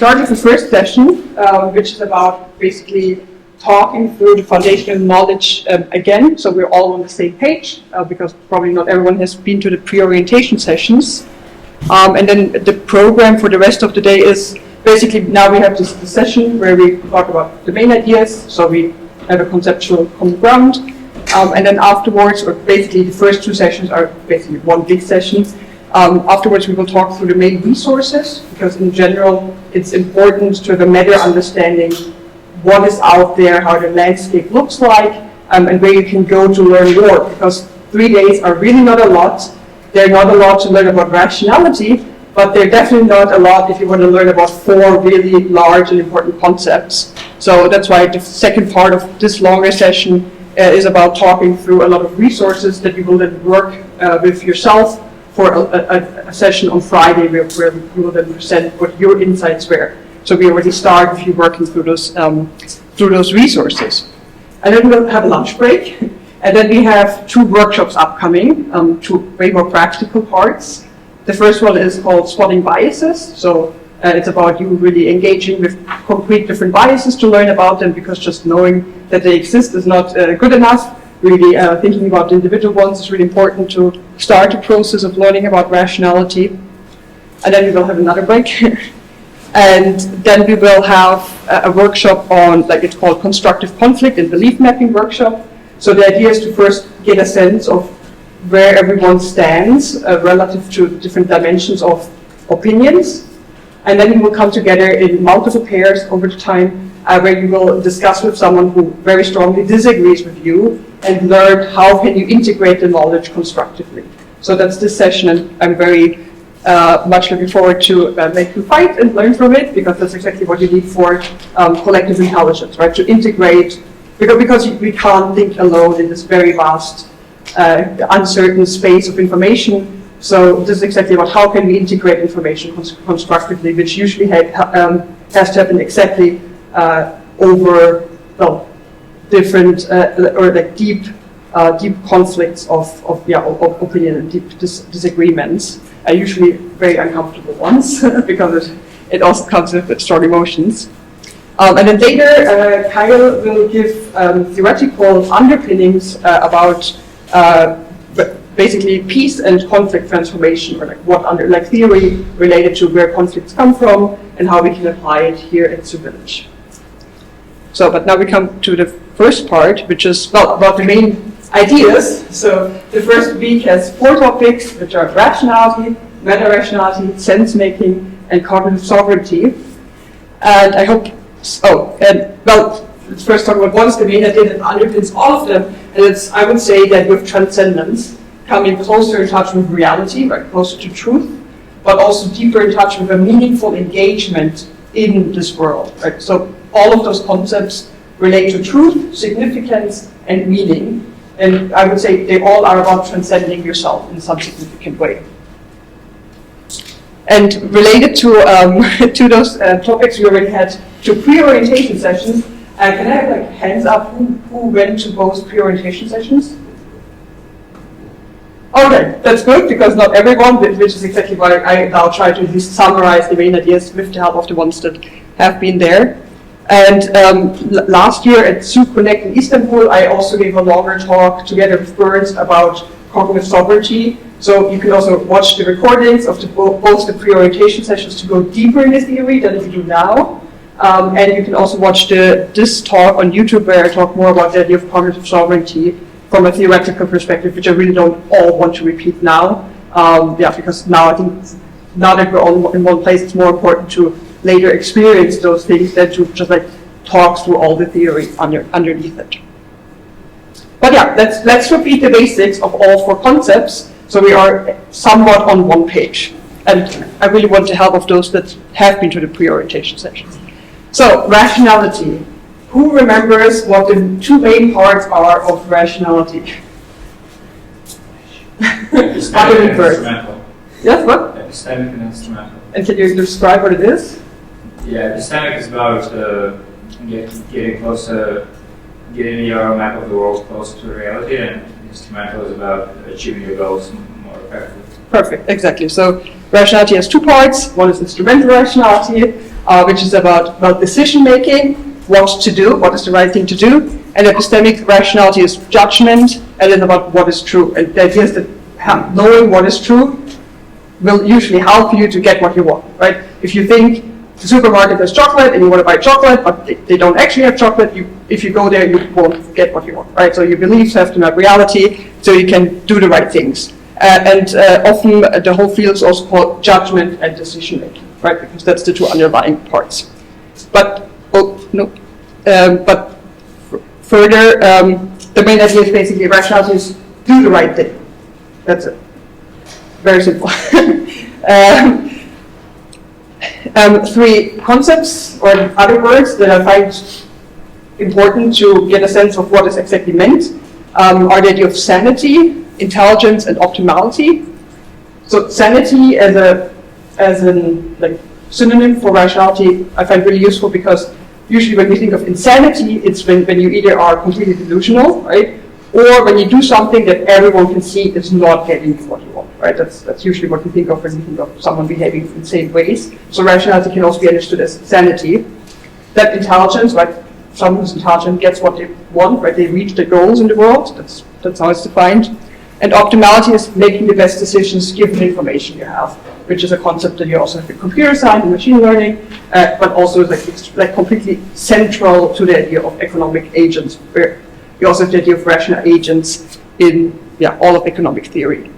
start with the first session, which is about basically talking through the foundational knowledge again, so we're all on the same page, because probably not everyone has been to the pre-orientation sessions. And then the program for the rest of the day is basically, now we have this session where we talk about the main ideas, so we have a conceptual common ground, and then afterwards, or basically the first two sessions are basically one big session. Afterwards we will talk through the main resources, because in general it's important to have a meta understanding what is out there, how the landscape looks like, and where you can go to learn more, because 3 days are really not a lot. They're not a lot to learn about rationality, but they're definitely not a lot if you want to learn about 4 really large and important concepts. So that's why the second part of this longer session is about talking through a lot of resources that you will then work with yourself for a session on Friday where you will then present what your insights were. So we already start with you working through those resources. And then we'll have a lunch break. And then we have 2 workshops upcoming, 2 very more practical parts. The first one is called Spotting Biases. So it's about you really engaging with concrete different biases to learn about them, because just knowing that they exist is not good enough. Really thinking about the individual ones is really important to start the process of learning about rationality. And then we will have another break. And then we will have a workshop on, like it's called Constructive Conflict and Belief Mapping Workshop. So the idea is to first get a sense of where everyone stands relative to different dimensions of opinions. And then you will come together in multiple pairs over the time where you will discuss with someone who very strongly disagrees with you and learn how can you integrate the knowledge constructively. So that's this session, and I'm very much looking forward to make you fight and learn from it, because that's exactly what you need for collective intelligence, right? To integrate, because we can't think alone in this very vast, uncertain space of information. So this is exactly about how can we integrate information constructively, which usually has to happen exactly over different or like deep conflicts of opinion and deep disagreements. Usually very uncomfortable ones because it also comes with strong emotions. And then later, Kyle will give theoretical underpinnings about basically peace and conflict transformation, or like theory related to where conflicts come from and how we can apply it here at ZuVillage. So, but now we come to the first part, which is about the main ideas. So the first week has 4 topics, which are rationality, meta-rationality, sense-making, and cognitive sovereignty. And I hope, let's first talk about what is the main idea that underpins all of them. And I would say that with transcendence, coming closer in touch with reality, right, closer to truth, but also deeper in touch with a meaningful engagement in this world, right? So all of those concepts relate to truth, significance, and meaning. And I would say they all are about transcending yourself in some significant way. And related to those topics, we already had 2 pre-orientation sessions. Can I have hands up who went to both pre-orientation sessions? Okay, that's good, because not everyone, which is exactly why I now try to at least summarize the main ideas with the help of the ones that have been there. And last year at ZuConnect in Istanbul, I also gave a longer talk together with Burns about cognitive sovereignty. So you can also watch the recordings of both the pre-orientation sessions to go deeper in the theory than we do now. And you can also watch this talk on YouTube where I talk more about the idea of cognitive sovereignty from a theoretical perspective, which I really don't all want to repeat now. Because now I think, now that we're all in one place, it's more important to later experience those things than to just talk through all the theory underneath it. But yeah, let's repeat the basics of all 4 concepts, so we are somewhat on one page. And I really want the help of those that have been to the pre-orientation sessions. So, rationality. Who remembers what the 2 main parts are of rationality? Epistemic and instrumental. Yes, what? Epistemic and instrumental. And can you describe what it is? Yeah, epistemic is about getting closer, getting your map of the world closer to reality, and instrumental is about achieving your goals more effectively. Perfect, exactly. So rationality has 2 parts. One is instrumental rationality, which is about decision making, what to do, what is the right thing to do, and epistemic rationality is judgment, and then about what is true. And the idea is that knowing what is true will usually help you to get what you want, right? If you think the supermarket has chocolate and you want to buy chocolate, but they don't actually have chocolate, if you go there, you won't get what you want, right? So your beliefs have to map reality, so you can do the right things. Often the whole field is also called judgment and decision making, right? Because that's the two underlying parts. But further, the main idea is basically rationality is do the right thing. That's it. Very simple. Three concepts, or other words that I find important to get a sense of what is exactly meant, are the idea of sanity, intelligence, and optimality. So sanity as an like synonym for rationality, I find really useful because usually when we think of insanity, it's when you either are completely delusional, right, or when you do something that everyone can see is not getting what you want, right? That's usually what we think of when we think of someone behaving in insane ways. So rationality can also be understood as sanity. That intelligence, right? Someone who's intelligent gets what they want, right? They reach their goals in the world. That's how it's defined. And optimality is making the best decisions given the information you have, which is a concept that you also have in computer science and machine learning, but also it's like completely central to the idea of economic agents, where you also have the idea of rational agents in all of economic theory.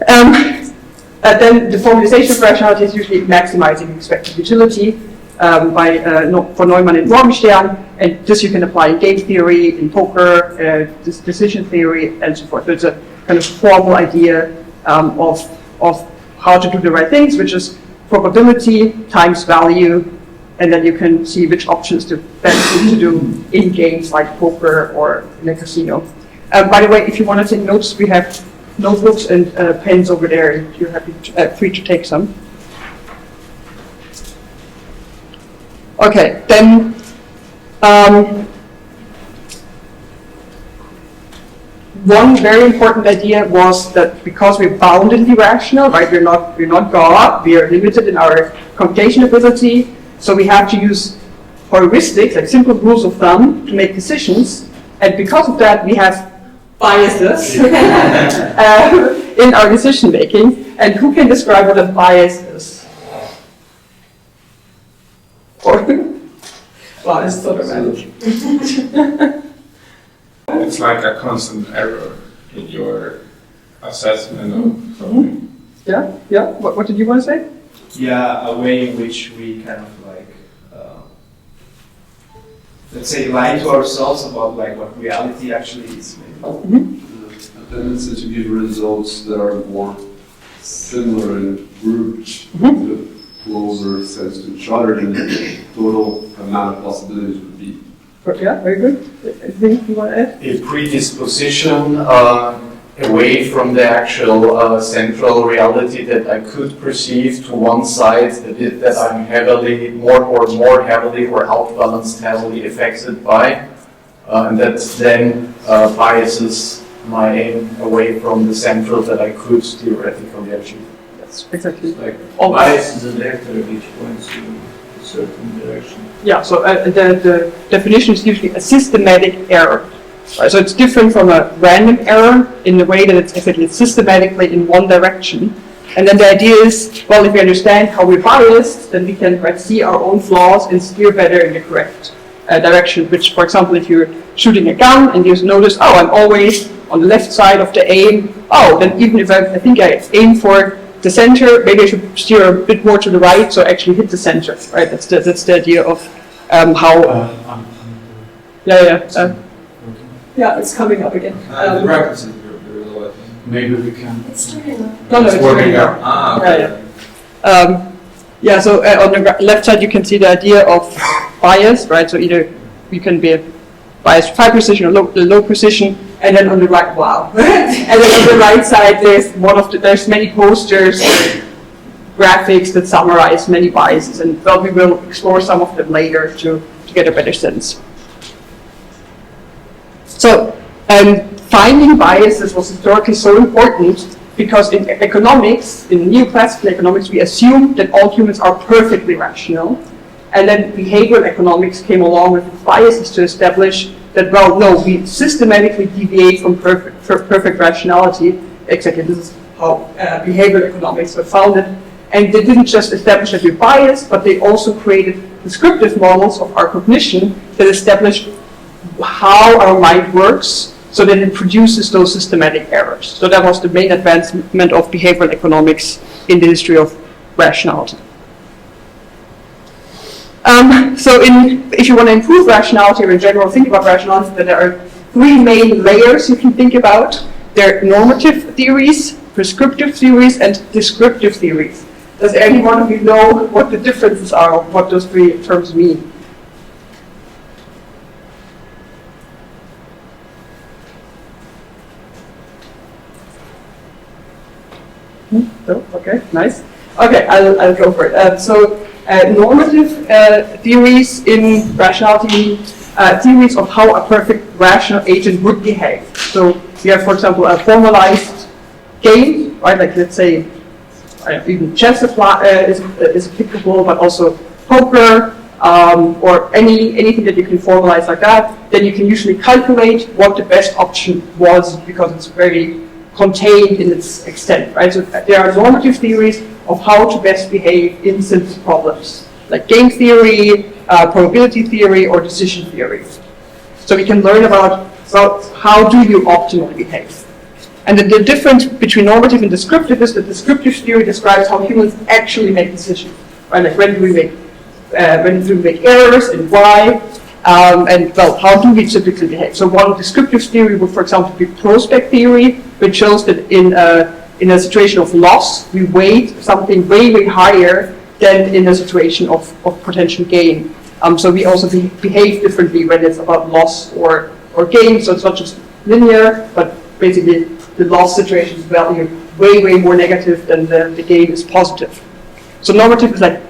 Then the formalization of rationality is usually maximizing expected utility for Neumann and Morgenstern, and this you can apply in game theory, in poker, decision theory, and so forth. So it's a kind of formal idea of how to do the right things, which is probability times value, and then you can see which options to best to do in games like poker or in a casino. By the way, if you want to take notes, we have notebooks and pens over there. If you're free to take some. Okay, then one very important idea was that because we're boundedly rational, right? We're not God. We are limited in our computation ability. So we have to use heuristics, like simple rules of thumb, to make decisions. And because of that, we have biases in our decision making. And who can describe what a bias is? Wow, it's so dramatic. It's like a constant error in your assessment of something. Yeah. What did you want to say? Yeah, a way in which we kind of like, let's say, lie to ourselves about like what reality actually is. Maybe. A tendency to give results that are more similar in groups, the closer sense to each other than the total amount of possibilities would be. Yeah, very good. Anything you want to add? A predisposition away from the actual central reality that I could perceive to one side, that I'm heavily, more heavily or outbalanced heavily affected by, and that then biases my aim away from the central that I could theoretically achieve. That's exactly Like bias is a vector which points to a certain direction. Yeah, so the definition is usually a systematic error. Right? So it's different from a random error in the way that it's exactly systematically in one direction. And then the idea is, well, if we understand how we're biased, then we can see our own flaws and steer better in the correct direction. Which, for example, if you're shooting a gun and you notice, oh, I'm always on the left side of the aim, oh, then even if I think I aim for the center, maybe I should steer a bit more to the right, so actually hit the center, right? That's the idea of how. Yeah, it's coming up again. The brackets is very low, I think. Maybe we can. It's turning up. No, it's working working out. out. Okay. Yeah. So on the left side, you can see the idea of bias, right? So either you can be biased high precision or low precision, and then on the right, wow. And then on the right side, there's many posters, graphics that summarize many biases, and well, we will explore some of them later to get a better sense. So, finding biases was historically so important because in economics, in neoclassical economics, we assume that all humans are perfectly rational. And then behavioral economics came along with biases to establish that, well, no, we systematically deviate from perfect rationality. Exactly, this is how behavioral economics were founded. And they didn't just establish that we're biased, but they also created descriptive models of our cognition that established how our mind works so that it produces those systematic errors. So that was the main advancement of behavioral economics in the history of rationality. So if you want to improve rationality or in general think about rationality, then there are three main layers you can think about. There are normative theories, prescriptive theories, and descriptive theories. Does any one of you know what the differences are, what those three terms mean? No? Okay, nice. Okay, I'll go for it. Normative theories in rationality, theories of how a perfect rational agent would behave. So we have, for example, a formalized game, right? Like let's say even chess is applicable, but also poker or anything that you can formalize like that. Then you can usually calculate what the best option was because it's very contained in its extent, right? So there are normative theories of how to best behave in simple problems, like game theory, probability theory, or decision theory. So we can learn about how do you optimally behave. And the difference between normative and descriptive is that descriptive theory describes how humans actually make decisions, right? Like when do we make errors and why, and well, how do we typically behave? So one descriptive theory would, for example, be prospect theory, which shows that in a situation of loss, we weight something way, way higher than in a situation of potential gain. So we also behave differently when it's about loss or gain. So it's not just linear, but basically the loss situation is valued way, way more negative than the gain is positive. So normative is like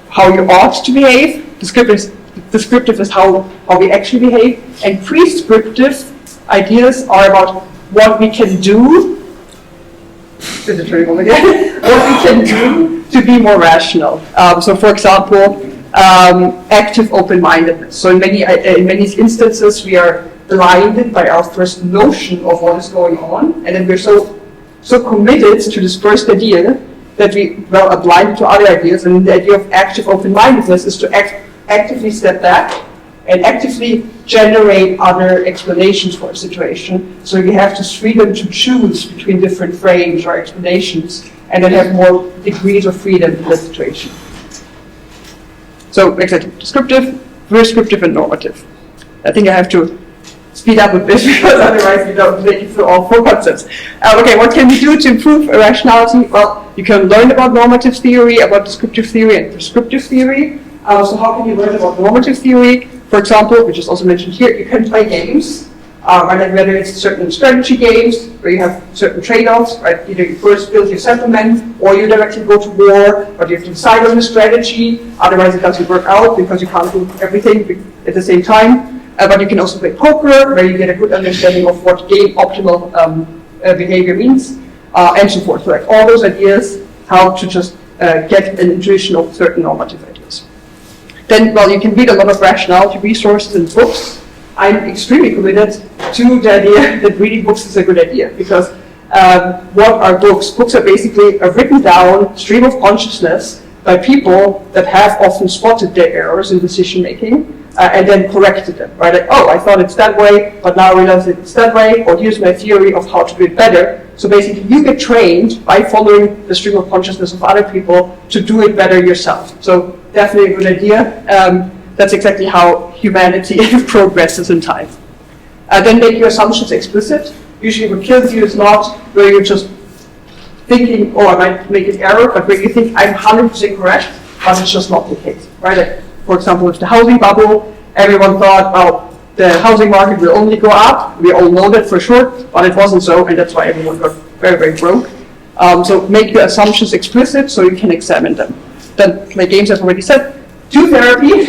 how you ought to behave. Descriptive is how we actually behave. And prescriptive ideas are about what we can do. Is it turning on again? What we can do to be more rational. So, for example, active open-mindedness. So, in many instances, we are blinded by our first notion of what is going on, and then we're so committed to this first idea that we are blinded to other ideas. And the idea of active open-mindedness is to actively step back and actively generate other explanations for a situation. So you have this freedom to choose between different frames or explanations, and then have more degrees of freedom in the situation. So exactly, descriptive, prescriptive, and normative. I think I have to speed up with this because otherwise we don't make it through all four concepts. Okay, what can we do to improve rationality? Well, you can learn about normative theory, about descriptive theory, and prescriptive theory. So how can you learn about normative theory? For example, which is also mentioned here, you can play games, and whether it's certain strategy games where you have certain trade-offs, right? Either you first build your settlement, or you directly go to war, but you have to decide on the strategy. Otherwise, it doesn't work out because you can't do everything at the same time. But you can also play poker, where you get a good understanding of what game optimal behavior means, and so forth. So, like all those ideas, how to just get an intuition of certain normative ideas. Then, well, you can read a lot of rationality resources and books. I'm extremely committed to the idea that reading books is a good idea, because what are books? Books are basically a written down stream of consciousness by people that have often spotted their errors in decision making and then corrected them, right? Like, oh, I thought it's that way, but now I realize it's that way, or here's my theory of how to do it better. So basically, you get trained by following the stream of consciousness of other people to do it better yourself. So definitely a good idea. That's exactly how humanity progresses in time. Then make your assumptions explicit. Usually what kills you is not where you're just thinking, oh, I might make an error, but where you think I'm 100% correct, but it's just not the case, right? Like, for example, with the housing bubble, everyone thought, oh, the housing market will only go up. We all know that for sure, but it wasn't so, and that's why everyone got very, very broke. So make your assumptions explicit so you can examine them. Then play games, as already said. Do therapy,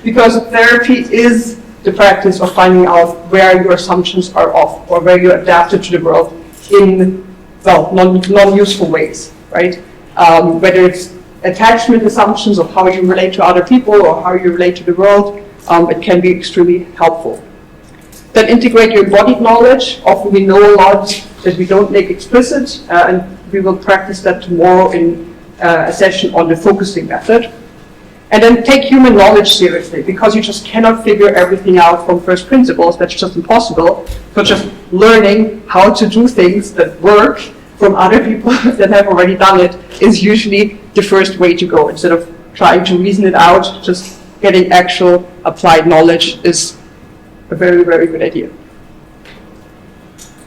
because therapy is the practice of finding out where your assumptions are off, or where you adapted to the world in well, non-useful ways, right? Whether it's attachment assumptions of how you relate to other people or how you relate to the world, it can be extremely helpful. Then integrate your embodied knowledge. Often we know a lot that we don't make explicit, and we will practice that tomorrow in a session on the focusing method. And then take human knowledge seriously, because you just cannot figure everything out from first principles. That's just impossible. So just learning how to do things that work from other people that have already done it is usually the first way to go. Instead of trying to reason it out, just getting actual applied knowledge is a very, very good idea.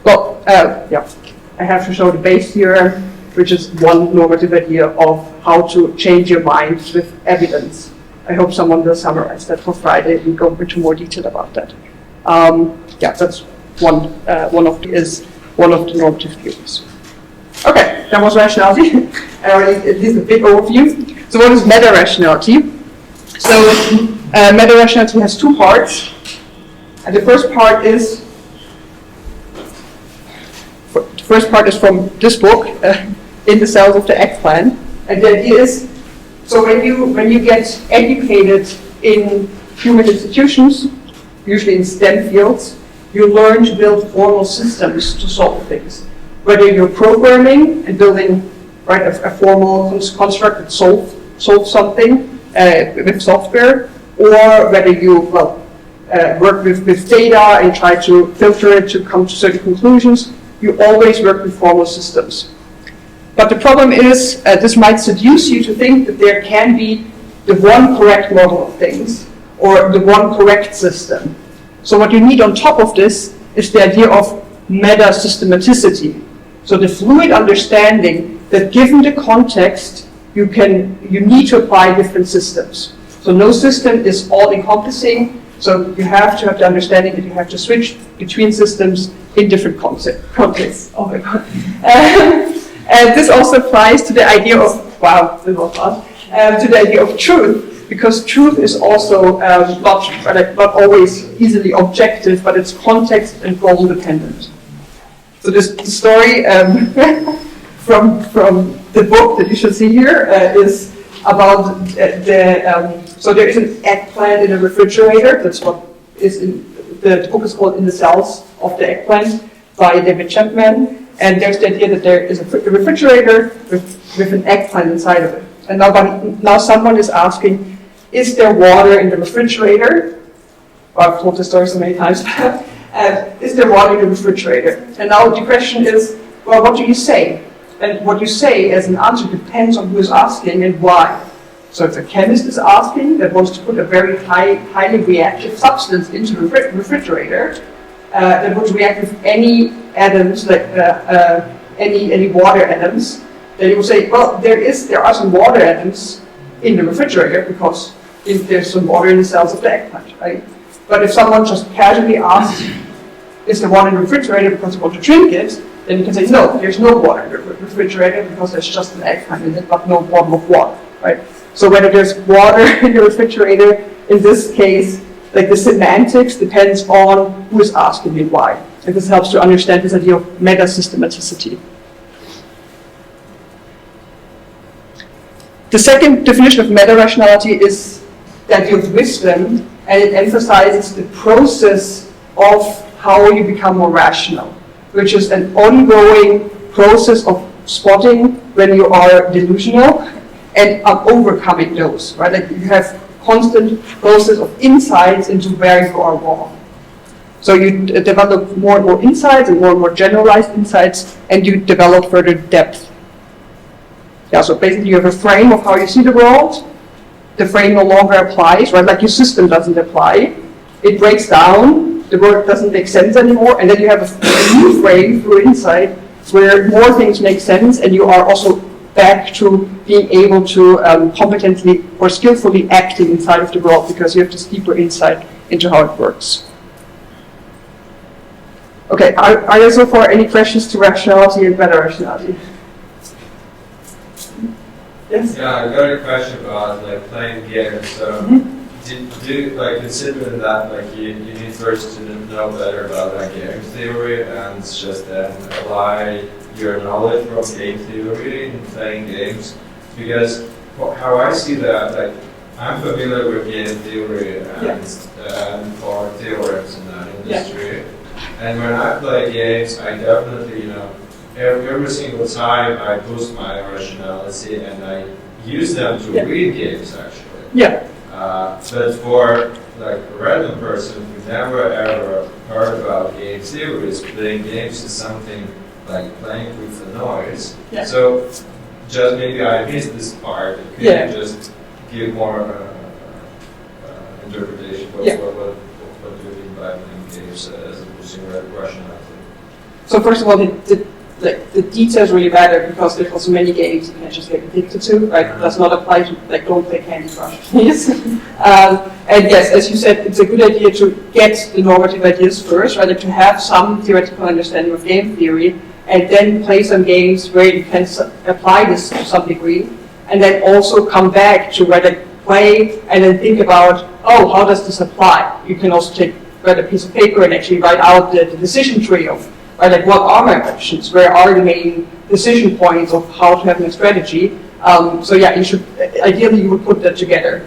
Well, yeah, I have to show the base theorem, which is one normative idea of how to change your mind with evidence. I hope someone will summarize that for Friday and go into more detail about that. Yeah, that's one of the normative theories. Okay, that was rationality. I already did a big overview. So what is meta-rationality? So meta-rationality has two parts. And the first part is from this book, In the Cells of the Eggplant. And the idea is, so when you get educated in human institutions, usually in STEM fields, you learn to build formal systems to solve things. Whether you're programming and building a formal construct that solves something with software, or whether you work with data and try to filter it to come to certain conclusions, you always work with formal systems. But the problem is, this might seduce you to think that there can be the one correct model of things, or the one correct system. So what you need on top of this is the idea of meta-systematicity. So the fluid understanding that given the context, you need to apply different systems. So no system is all-encompassing, so you have to have the understanding that you have to switch between systems in different contexts. Oh my God. And this also applies to the idea of, wow, this was fun, to the idea of truth, because truth is also not always easily objective, but it's context and goal dependent. So this story from the book that you should see here is about so there is an eggplant in a refrigerator. That's what is in the book is called In the Cells of the Eggplant by David Chapman. And there's the idea that there is a refrigerator with an eggplant inside of it. And now someone is asking, is there water in the refrigerator? Well, I've told this story so many times. Is there water in the refrigerator? And now the question is, well, what do you say? And what you say as an answer depends on who is asking and why. So if a chemist is asking that wants to put a very highly reactive substance into the refrigerator, that would react with any atoms, like any water atoms, then you will say, well, there are some water atoms in the refrigerator because there's some water in the cells of the eggplant, right? But if someone just casually asks, is there water in the refrigerator because they want to drink it, then you can say, no, there's no water in the refrigerator because there's just an eggplant in it, but no bottle of water, right? So whether there's water in the refrigerator, in this case, like the semantics depends on who is asking and why. And this helps to understand this idea of meta-systematicity. The second definition of meta-rationality is the idea of wisdom, and it emphasizes the process of how you become more rational, which is an ongoing process of spotting when you are delusional and overcoming those, right? Like you have constant process of insights into where you are wrong. So you develop more and more insights and more generalized insights, and you develop further depth. Yeah, so basically you have a frame of how you see the world. The frame no longer applies, right? Like your system doesn't apply. It breaks down, the world doesn't make sense anymore, and then you have a new frame through insight where more things make sense, and you are also back to being able to competently or skillfully acting inside of the world because you have this deeper insight into how it works. Okay, are there so far any questions to rationality and meta-rationality? Yes? Yeah, I got a question about like playing games. So do you like consider that like you need first to know better about like game theory and just then apply your knowledge from game theory and playing games? Because how I see that, like, I'm familiar with game theory and core theorems in that industry. And when I play games, I definitely, every single time I boost my rationality and I use them to read games actually. Yeah. But for like a random person who never ever heard about game theories, playing games is something like playing with the noise. Yeah. So just maybe I missed this part. Could you just give more interpretation? What do you mean by playing games as opposed to rationality? So first of all, the details really matter because there's also many games you can just get addicted to, right? It does not apply to, like, don't play Candy Crush, please. And yes, as you said, it's a good idea to get the normative ideas first, right? Like to have some theoretical understanding of game theory, and then play some games where you can apply this to some degree, and then also come back to play and then think about, oh, how does this apply? You can also write a piece of paper and actually write out the decision tree of, right, like what are my options? Where are the main decision points of how to have my strategy? So yeah, ideally you would put that together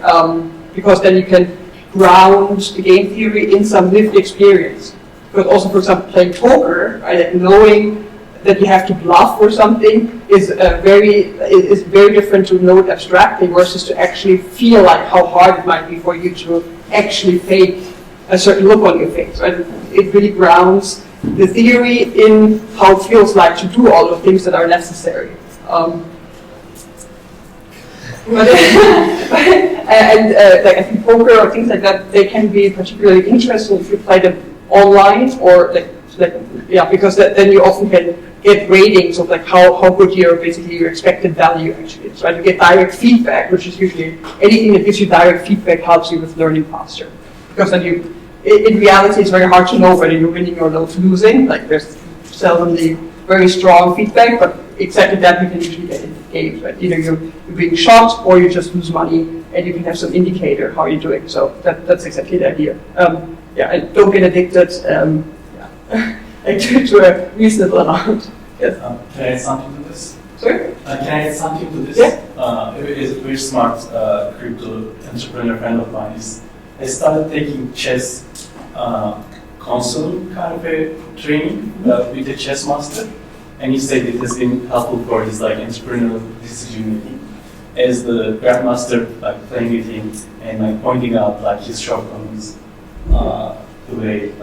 because then you can ground the game theory in some lived experience. But also, for example, playing poker, right, like knowing that you have to bluff or something is very different to know it abstractly versus to actually feel like how hard it might be for you to actually fake a certain look on your face. Right? It really grounds the theory in how it feels like to do all the things that are necessary. I think poker or things like that, they can be particularly interesting if you play them online or because then you often can get ratings of like how good your expected value actually is. Right? You get direct feedback, which is usually anything that gives you direct feedback helps you with learning faster. Because then in reality, it's very hard to know whether you're winning or losing. Like there's seldomly very strong feedback, but exactly that you can usually get in games. Right? Either you're being shot or you just lose money, and you can have some indicator how you're doing. So that's exactly the idea. And don't get addicted. To a reasonable amount. Yes. Can I add something to this? Sorry? Can I add something to this? Yeah. Is a very smart crypto entrepreneur friend of mine. I started taking chess console kind of a training with a chess master, and he said it has been helpful for his entrepreneurial decision making. As the grandmaster, playing with him and pointing out his shortcomings, the way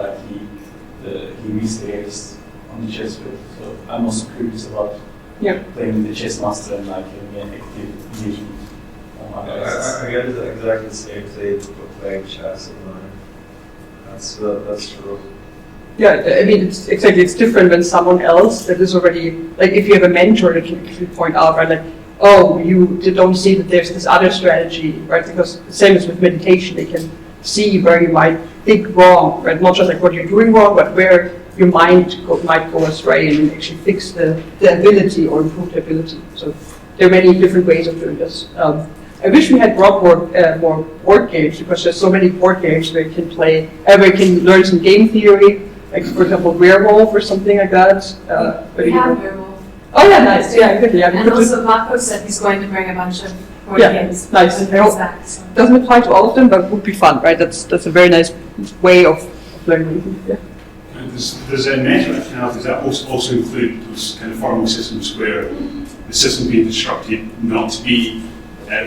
he misbehaves on the chess field. So I'm also curious about playing with the chess master and having an active engagement on my basis. I get exactly the same thing for playing chess online. That's true. Yeah, I mean, it's different when someone else that is already, if you have a mentor that can actually point out, right, oh, you don't see that there's this other strategy, right, because the same as with meditation, they can see where you might think wrong, right, not just what you're doing wrong, but where your mind might go astray and actually fix the ability or improve the ability. So there are many different ways of doing this. I wish we had brought more board games because there's so many board games where you can play, where you can learn some game theory, like for example, Werewolf or something like that. We have Werewolf. Oh yeah, nice. Yeah, exactly. Yeah. And also Marco said he's going to bring a bunch of board games. Nice. Doesn't apply to all of them, but would be fun, right? That's a very nice way of learning. Yeah. Does Meta-Rationality that also include those kind of formal systems where the system being constructed not to be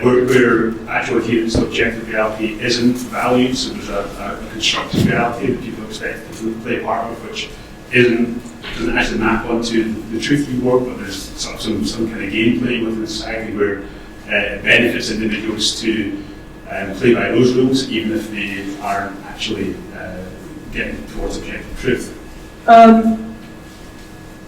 where actual adherence to objective reality isn't valued, so there's a constructed reality that people expect to play a part of, which doesn't actually map onto the truth reward, but there's sort of some kind of gameplay within the society where it benefits individuals to play by those rules, even if they aren't actually getting towards objective truth.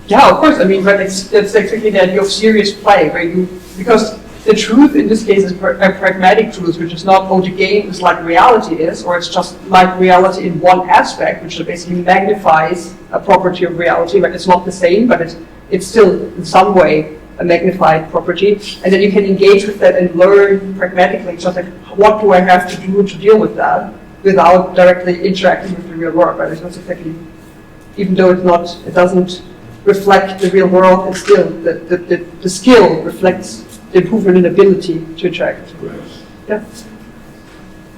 Yeah, of course. I mean, but that's exactly the idea of serious play, where because the truth in this case is a pragmatic truth, which is not, oh, the game is like reality is, or it's just like reality in one aspect, which basically magnifies a property of reality, but it's not the same, but it's still in some way a magnified property. And then you can engage with that and learn pragmatically, just like, what do I have to do to deal with that without directly interacting with the real world, right? It's not exactly, even though it doesn't reflect the real world, and still the skill reflects the improvement in ability to interact. Right. Yeah.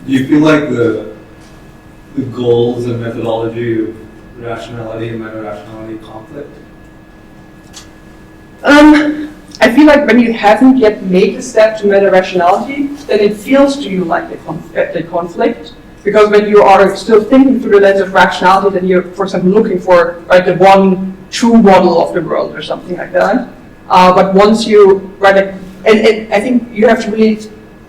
Do you feel like the goals and methodology of rationality and meta-rationality conflict? I feel like when you haven't yet made the step to meta-rationality, then it feels to you like a conflict. Because when you are still thinking through the lens of rationality, then you're, for example, looking for the one true model of the world or something like that. But once you, and I think you have to really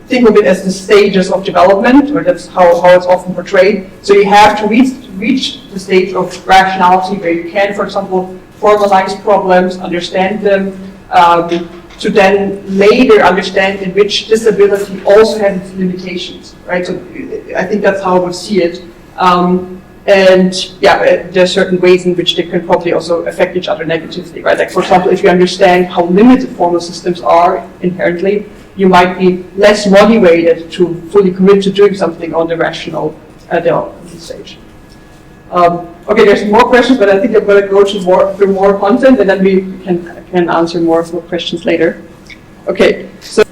think of it as the stages of development, or that's how it's often portrayed. So you have to reach the stage of rationality where you can, for example, formalize problems, understand them, to then later understand in which disability also has its limitations, right? So I think that's how I would see it. And yeah, there are certain ways in which they can probably also affect each other negatively, right? Like, for example, if you understand how limited formal systems are inherently, you might be less motivated to fully commit to doing something on the rational development stage. Okay, there's more questions, but I think I'm going to go to more content, and then we can answer more questions later. Okay, so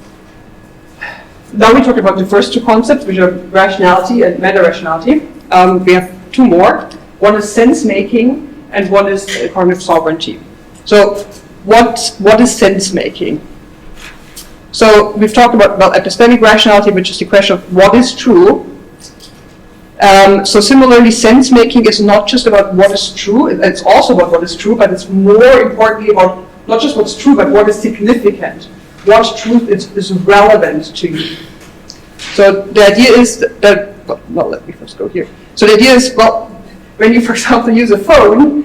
now we talk about the first two concepts, which are rationality and meta-rationality. We have two more. One is sense-making, and one is cognitive sovereignty. So what is sense-making? So we've talked about epistemic rationality, which is the question of what is true. So similarly, sense-making is not just about what is true, it's also about what is true, but it's more importantly about not just what's true, but what is significant. What truth is relevant to you. So the idea is that, well, let me first go here. So the idea is, well, when you, for example, use a phone,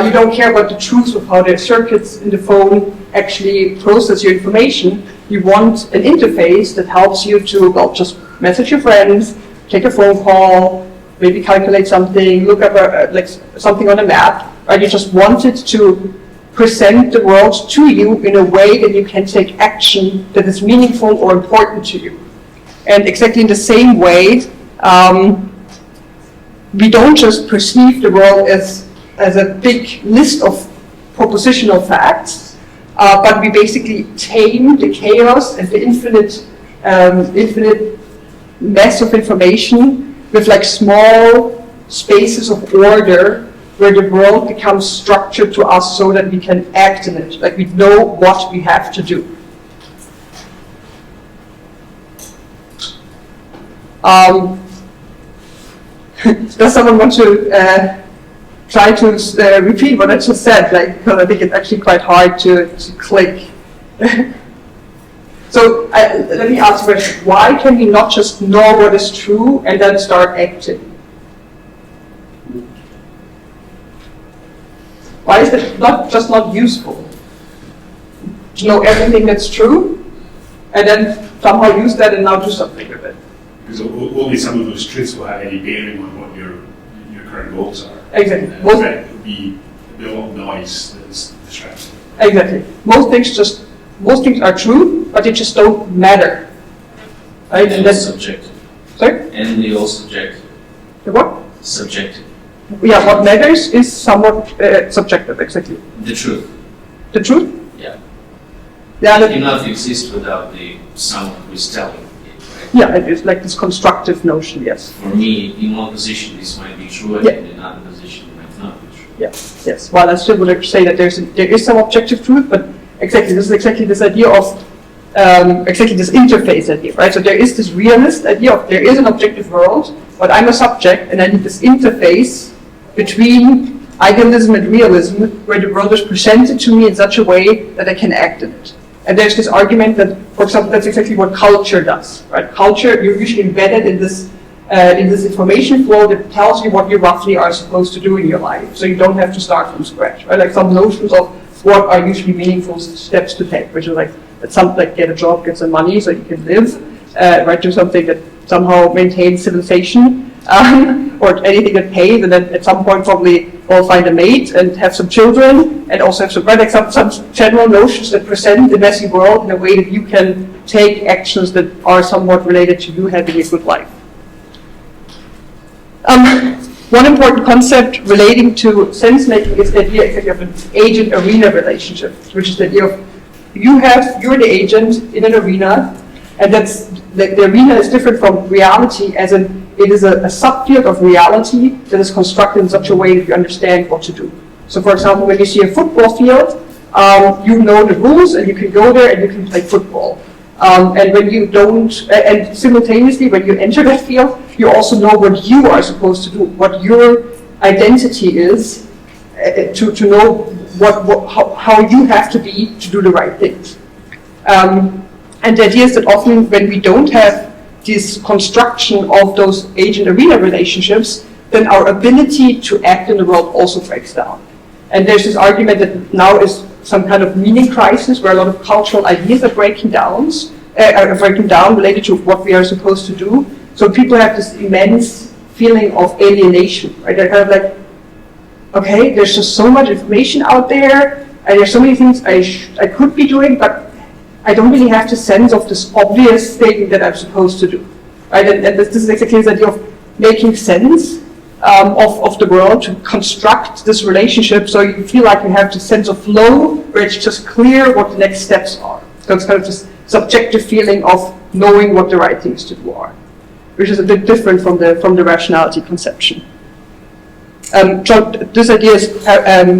you don't care about the truth of how the circuits in the phone actually process your information. You want an interface that helps you to, well, just message your friends, take a phone call, maybe calculate something, look up like something on a map, right? You just want it to present the world to you in a way that you can take action that is meaningful or important to you. And exactly in the same way, we don't just perceive the world as a big list of propositional facts, but we basically tame the chaos and the infinite mess of information with like small spaces of order where the world becomes structured to us so that we can act in it, like we know what we have to do. Does someone want to try to repeat what I just said? Like, because I think it's actually quite hard to click. So let me ask you a question. Why can we not just know what is true and then start acting? Why is it not useful to know everything that's true and then somehow use that and now do something with it? Because only some of those truths will have any bearing on what your current goals are. Exactly. It would be a lot of noise that's distracting. Exactly. Most things are true, but they just don't matter. Right? And that's subjective. Sorry? And they all subjective. The what? Subjective. Yeah, what matters is somewhat subjective, exactly. The truth. The truth? Yeah. Yeah. It cannot exist without someone who is telling it, right? Yeah, it is like this constructive notion, yes. For me, in one position this might be true, and in another position it might not be true. Yeah, yes. Well, I still would say that there is some objective truth, but exactly, this is exactly this idea of exactly this interface idea, right? So there is this realist idea of there is an objective world, but I'm a subject, and I need this interface between idealism and realism, where the world is presented to me in such a way that I can act in it. And there's this argument that, for example, that's exactly what culture does, right? Culture, you're usually embedded in this information flow that tells you what you roughly are supposed to do in your life, so you don't have to start from scratch, right? Like some notions of what are usually meaningful steps to take, which is like get a job, get some money so you can live, right? Do something that somehow maintains civilization, or anything that pays, and then at some point probably all find a mate and have some children, and also have some general notions that present the messy world in a way that you can take actions that are somewhat related to you having a good life. one important concept relating to sense making is the idea exactly of an agent arena relationship, which is the idea of you're the agent in an arena, and that's the arena is different from reality, as in it is a subfield of reality that is constructed in such a way that you understand what to do. So, for example, when you see a football field, you know the rules, and you can go there and you can play football. And when you don't, and simultaneously when you enter that field, you also know what you are supposed to do, what your identity is, to know how you have to be to do the right things. And the idea is that often when we don't have this construction of those agent-arena relationships, then our ability to act in the world also breaks down. And there's this argument that now is some kind of meaning crisis where a lot of cultural ideas are breaking down related to what we are supposed to do. So people have this immense feeling of alienation, right? They're kind of like, okay, there's just so much information out there, and there's so many things I could be doing, but I don't really have the sense of this obvious thing that I'm supposed to do, right? And this is exactly this idea of making sense of the world, to construct this relationship so you feel like you have the sense of flow where it's just clear what the next steps are. So it's kind of this subjective feeling of knowing what the right things to do are, which is a bit different from the rationality conception. This idea is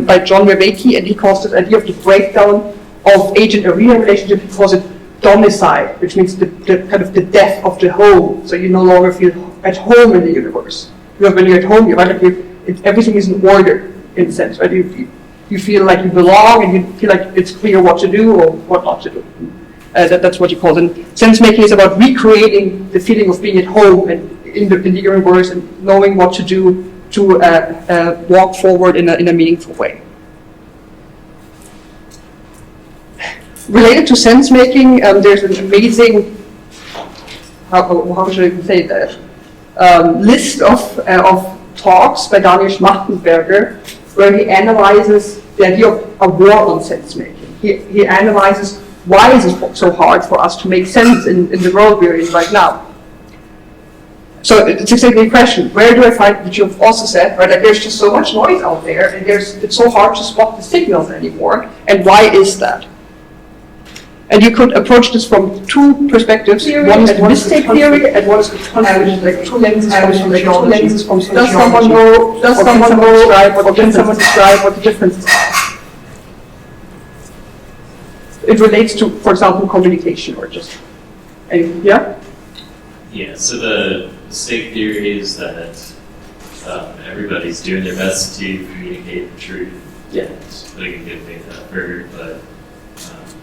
by John Vervaeke, and he calls this idea of the breakdown of agent-arena relationship. He calls it domicile, which means the kind of the death of the home. So you no longer feel at home in the universe. Because when you're at home, everything is in order, in a sense, right? You feel like you belong, and you feel like it's clear what to do or what not to do. That's what he calls it. And sense making is about recreating the feeling of being at home and in the universe, and knowing what to do to walk forward in a meaningful way. Related to sense making, there's an amazing, how should I even say that, list of talks by Daniel Schmachtenberger, where he analyzes the idea of a war on sense making. He analyzes why is it so hard for us to make sense in the world we're in right now. So it's exactly the question, where do I find, that you've also said, right, that there's just so much noise out there, and it's so hard to spot the signals anymore, and why is that? And you could approach this from two perspectives. One is the mistake theory, and one is the conflict, like two lenses from sociology. Does someone know, can someone describe what the differences are? It relates to, for example, communication, or just, yeah? Yeah, so the mistake theory is that everybody's doing their best to communicate the truth. Yeah. Putting a good faith effort, but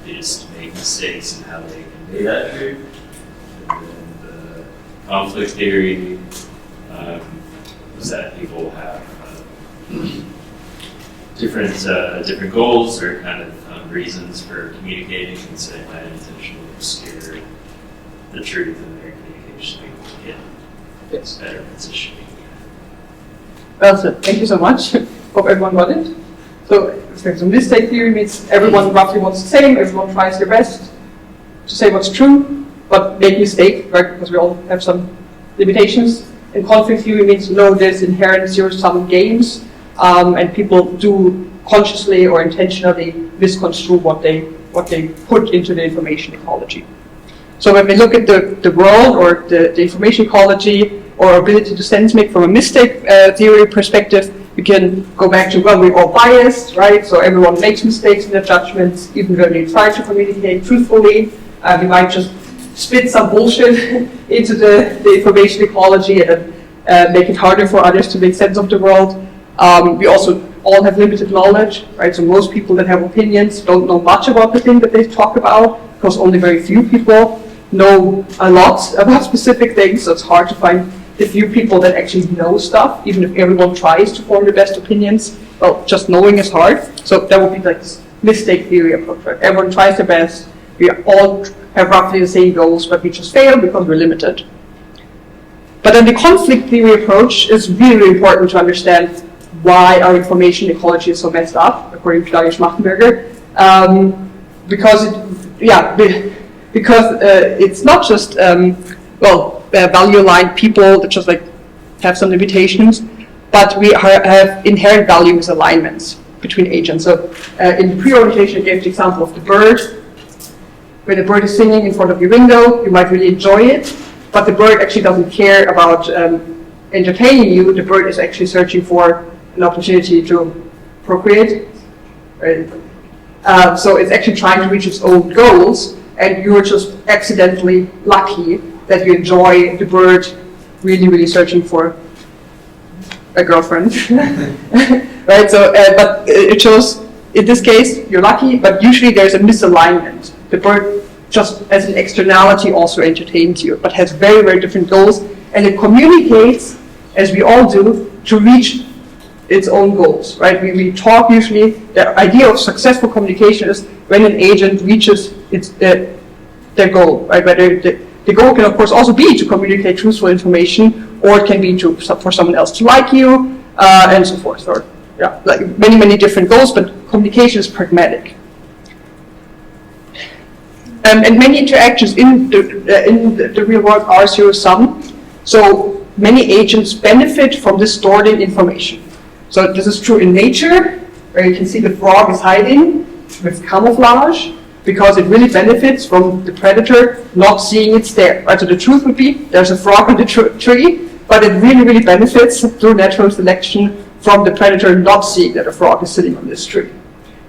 they just make mistakes in how they convey that truth. And then the conflict theory was that people have different goals or kind of reasons for communicating, and so they might intentionally obscure the truth in their communication to get better positioning. Well said. Thank you so much. Hope everyone got it. So mistake theory means everyone roughly wants the same, everyone tries their best to say what's true, but make mistakes, right? Because we all have some limitations. And conflict theory means no, there's inherent zero-sum games, and people do consciously or intentionally misconstrue what they put into the information ecology. So when we look at the world or the information ecology, or ability to sense make from a mistake theory perspective, we can go back to, well, we're all biased, right? So everyone makes mistakes in their judgments, even when they try to communicate truthfully. We might just spit some bullshit into the information ecology and then make it harder for others to make sense of the world. We also all have limited knowledge, right? So most people that have opinions don't know much about the thing that they talk about, because only very few people know a lot about specific things, so it's hard to find the few people that actually know stuff, even if everyone tries to form the best opinions. Well, just knowing is hard. So that would be like this mistake theory approach, right? Everyone tries their best. We all have roughly the same goals, but we just fail because we're limited. But then the conflict theory approach is really important to understand why our information ecology is so messed up, according to Daniel Schmachtenberger. Because it's not just value-aligned people that just like have some limitations, but we have inherent value misalignments between agents. So in the pre-orientation, I gave the example of the bird. Where the bird is singing in front of your window, you might really enjoy it, but the bird actually doesn't care about entertaining you. The bird is actually searching for an opportunity to procreate. Right? So it's actually trying to reach its own goals, and you're just accidentally lucky that you enjoy the bird really, really searching for a girlfriend. Right? So, but it shows, in this case, you're lucky, but usually there's a misalignment. The bird just as an externality also entertains you, but has very, very different goals, and it communicates, as we all do, to reach its own goals, right? We talk usually, the idea of successful communication is when an agent reaches their goal, right? Whether the goal can, of course, also be to communicate truthful information, or it can be for someone else to like you, and so forth, or yeah, like many, many different goals, but communication is pragmatic. And many interactions in the real world are zero-sum, so many agents benefit from distorting information. So this is true in nature, where you can see the frog is hiding with camouflage, because it really benefits from the predator not seeing it's there. Right? So the truth would be, there's a frog on the tree, but it really, really benefits through natural selection from the predator not seeing that a frog is sitting on this tree.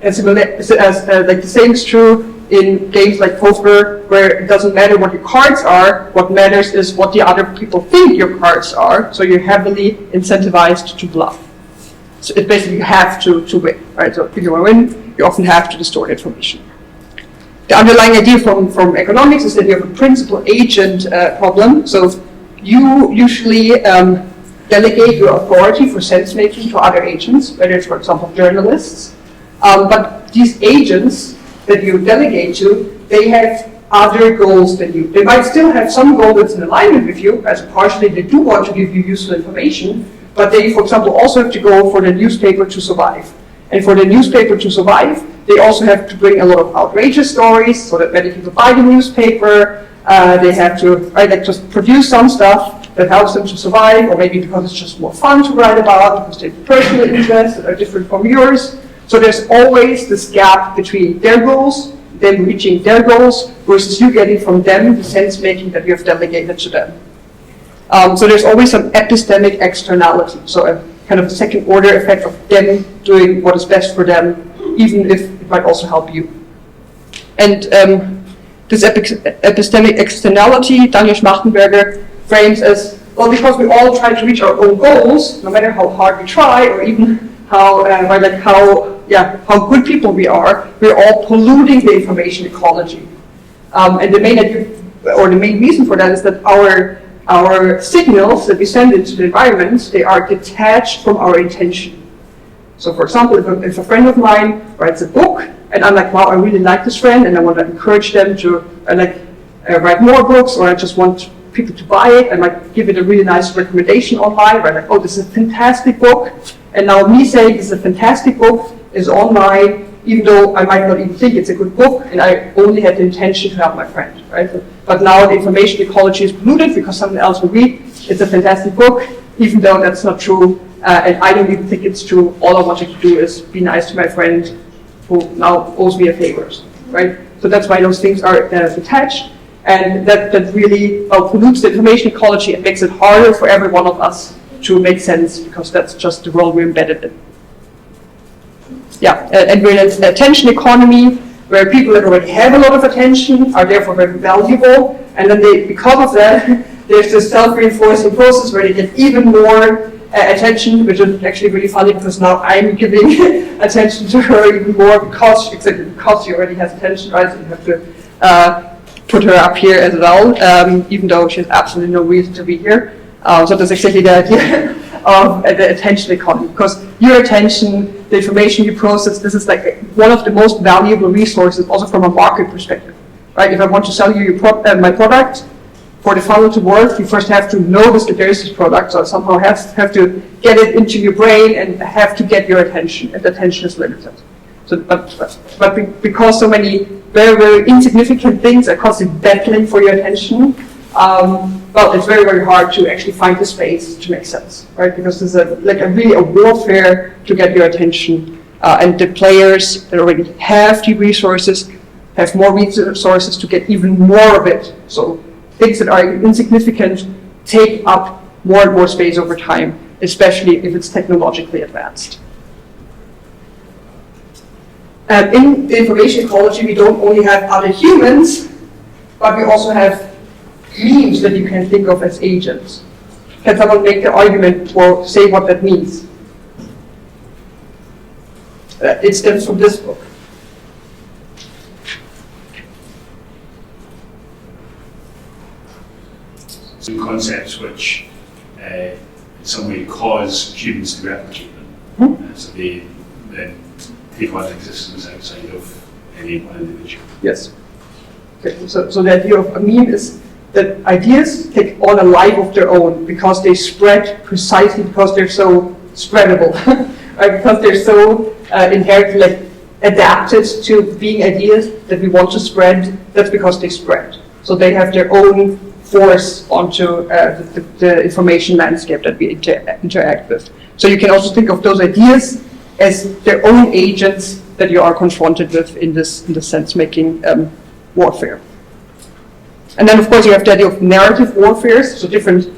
And like the same is true in games like poker, where it doesn't matter what your cards are, what matters is what the other people think your cards are, so you're heavily incentivized to bluff. So it's basically you have to win, right? So if you want to win, you often have to distort information. The underlying idea from economics is that you have a principal-agent problem. So you usually delegate your authority for sense-making to other agents, whether it's, for example, journalists. But these agents that you delegate to, they have other goals than you. They might still have some goal that's in alignment with you, as partially they do want to give you useful information, but they, for example, also have to go for the newspaper to survive. And for the newspaper to survive, they also have to bring a lot of outrageous stories so that many people buy the newspaper. They have to just produce some stuff that helps them to survive, or maybe because it's just more fun to write about, because they have personal interests that are different from yours. So there's always this gap between their goals, them reaching their goals, versus you getting from them the sense-making that you have delegated to them. So there's always some epistemic externality, so a kind of a second-order effect of them doing what is best for them, even if it might also help you. And this epistemic externality, Daniel Schmachtenberger frames as, well, because we all try to reach our own goals, no matter how hard we try, or even how good people we are, we're all polluting the information ecology. And the main idea, or the main reason for that is that our signals that we send into the environment, they are detached from our intention. So for example, if a friend of mine writes a book, and I'm like, wow, I really like this friend, and I want to encourage them to write more books, or I just want people to buy it, I might give it a really nice recommendation online, right? Like, oh, this is a fantastic book. And now me saying this is a fantastic book is online, even though I might not even think it's a good book, and I only had the intention to help my friend, right? But now the information ecology is polluted because someone else will read, it's a fantastic book, even though that's not true, and I don't even think it's true. All I wanted to do is be nice to my friend who now owes me a favor, right? So that's why those things are detached, and that really pollutes the information ecology and makes it harder for every one of us to make sense, because that's just the world we're embedded in. Yeah, and we're in an attention economy where people that already have a lot of attention are therefore very valuable, and then because of that, there's this self-reinforcing process where they get even more attention, which is actually really funny because now I'm giving attention to her even more because she already has attention, right? So you have to put her up here as well, even though she has absolutely no reason to be here. So that's exactly the idea of the attention economy, because your attention, the information you process, this is like one of the most valuable resources also from a market perspective, right? If I want to sell you my product, for the funnel to work, you first have to notice that there is this product, so somehow have to get it into your brain and have to get your attention, and attention is limited. So, but because so many very, very insignificant things are constantly battling for your attention, well, it's very, very hard to actually find the space to make sense, right? Because there's really a warfare to get your attention, and the players that already have the resources have more resources to get even more of it. So things that are insignificant take up more and more space over time, especially if it's technologically advanced. In the information ecology, we don't only have other humans, but we also have memes that you can think of as agents. Can someone make the argument or say what that means? It stems from this book. Some concepts which in some way cause humans to replicate them. So they then take on existence outside of any one individual. Yes. Okay, so the idea of a meme is that ideas take on a life of their own because they spread precisely because they're so spreadable, right? Because they're so inherently adapted to being ideas that we want to spread. That's because they spread. So they have their own force onto the information landscape that we interact with. So you can also think of those ideas as their own agents that you are confronted with in this sense-making warfare. And then, of course, you have the idea of narrative warfare. So different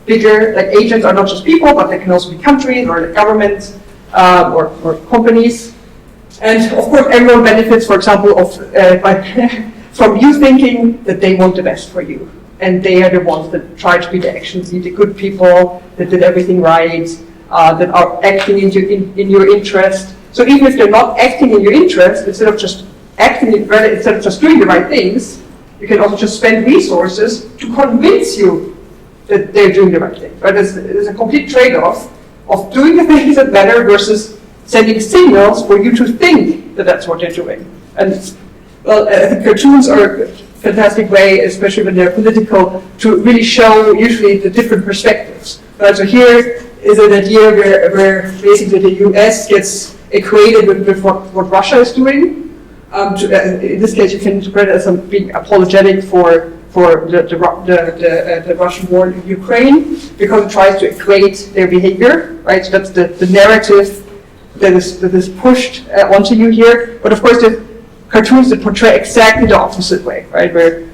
bigger, like agents are not just people, but they can also be countries or governments or companies. And of course, everyone benefits, for example, of from you thinking that they want the best for you. And they are the ones that try to be the the good people, that did everything right, that are acting in your interest. So even if they're not acting in your interest, instead of just doing the right things, you can also just spend resources to convince you that they're doing the right thing. Right? There's a complete trade-off of doing the things that matter versus sending signals for you to think that that's what they're doing. And well, I think cartoons are a fantastic way, especially when they're political, to really show usually the different perspectives. Right? So here is an idea where basically the US gets equated with what Russia is doing. In this case, you can interpret it as being apologetic for the Russian war in Ukraine because it tries to equate their behavior, right? So that's the narrative that is pushed onto you here. But of course, there's cartoons that portray exactly the opposite way, right? Where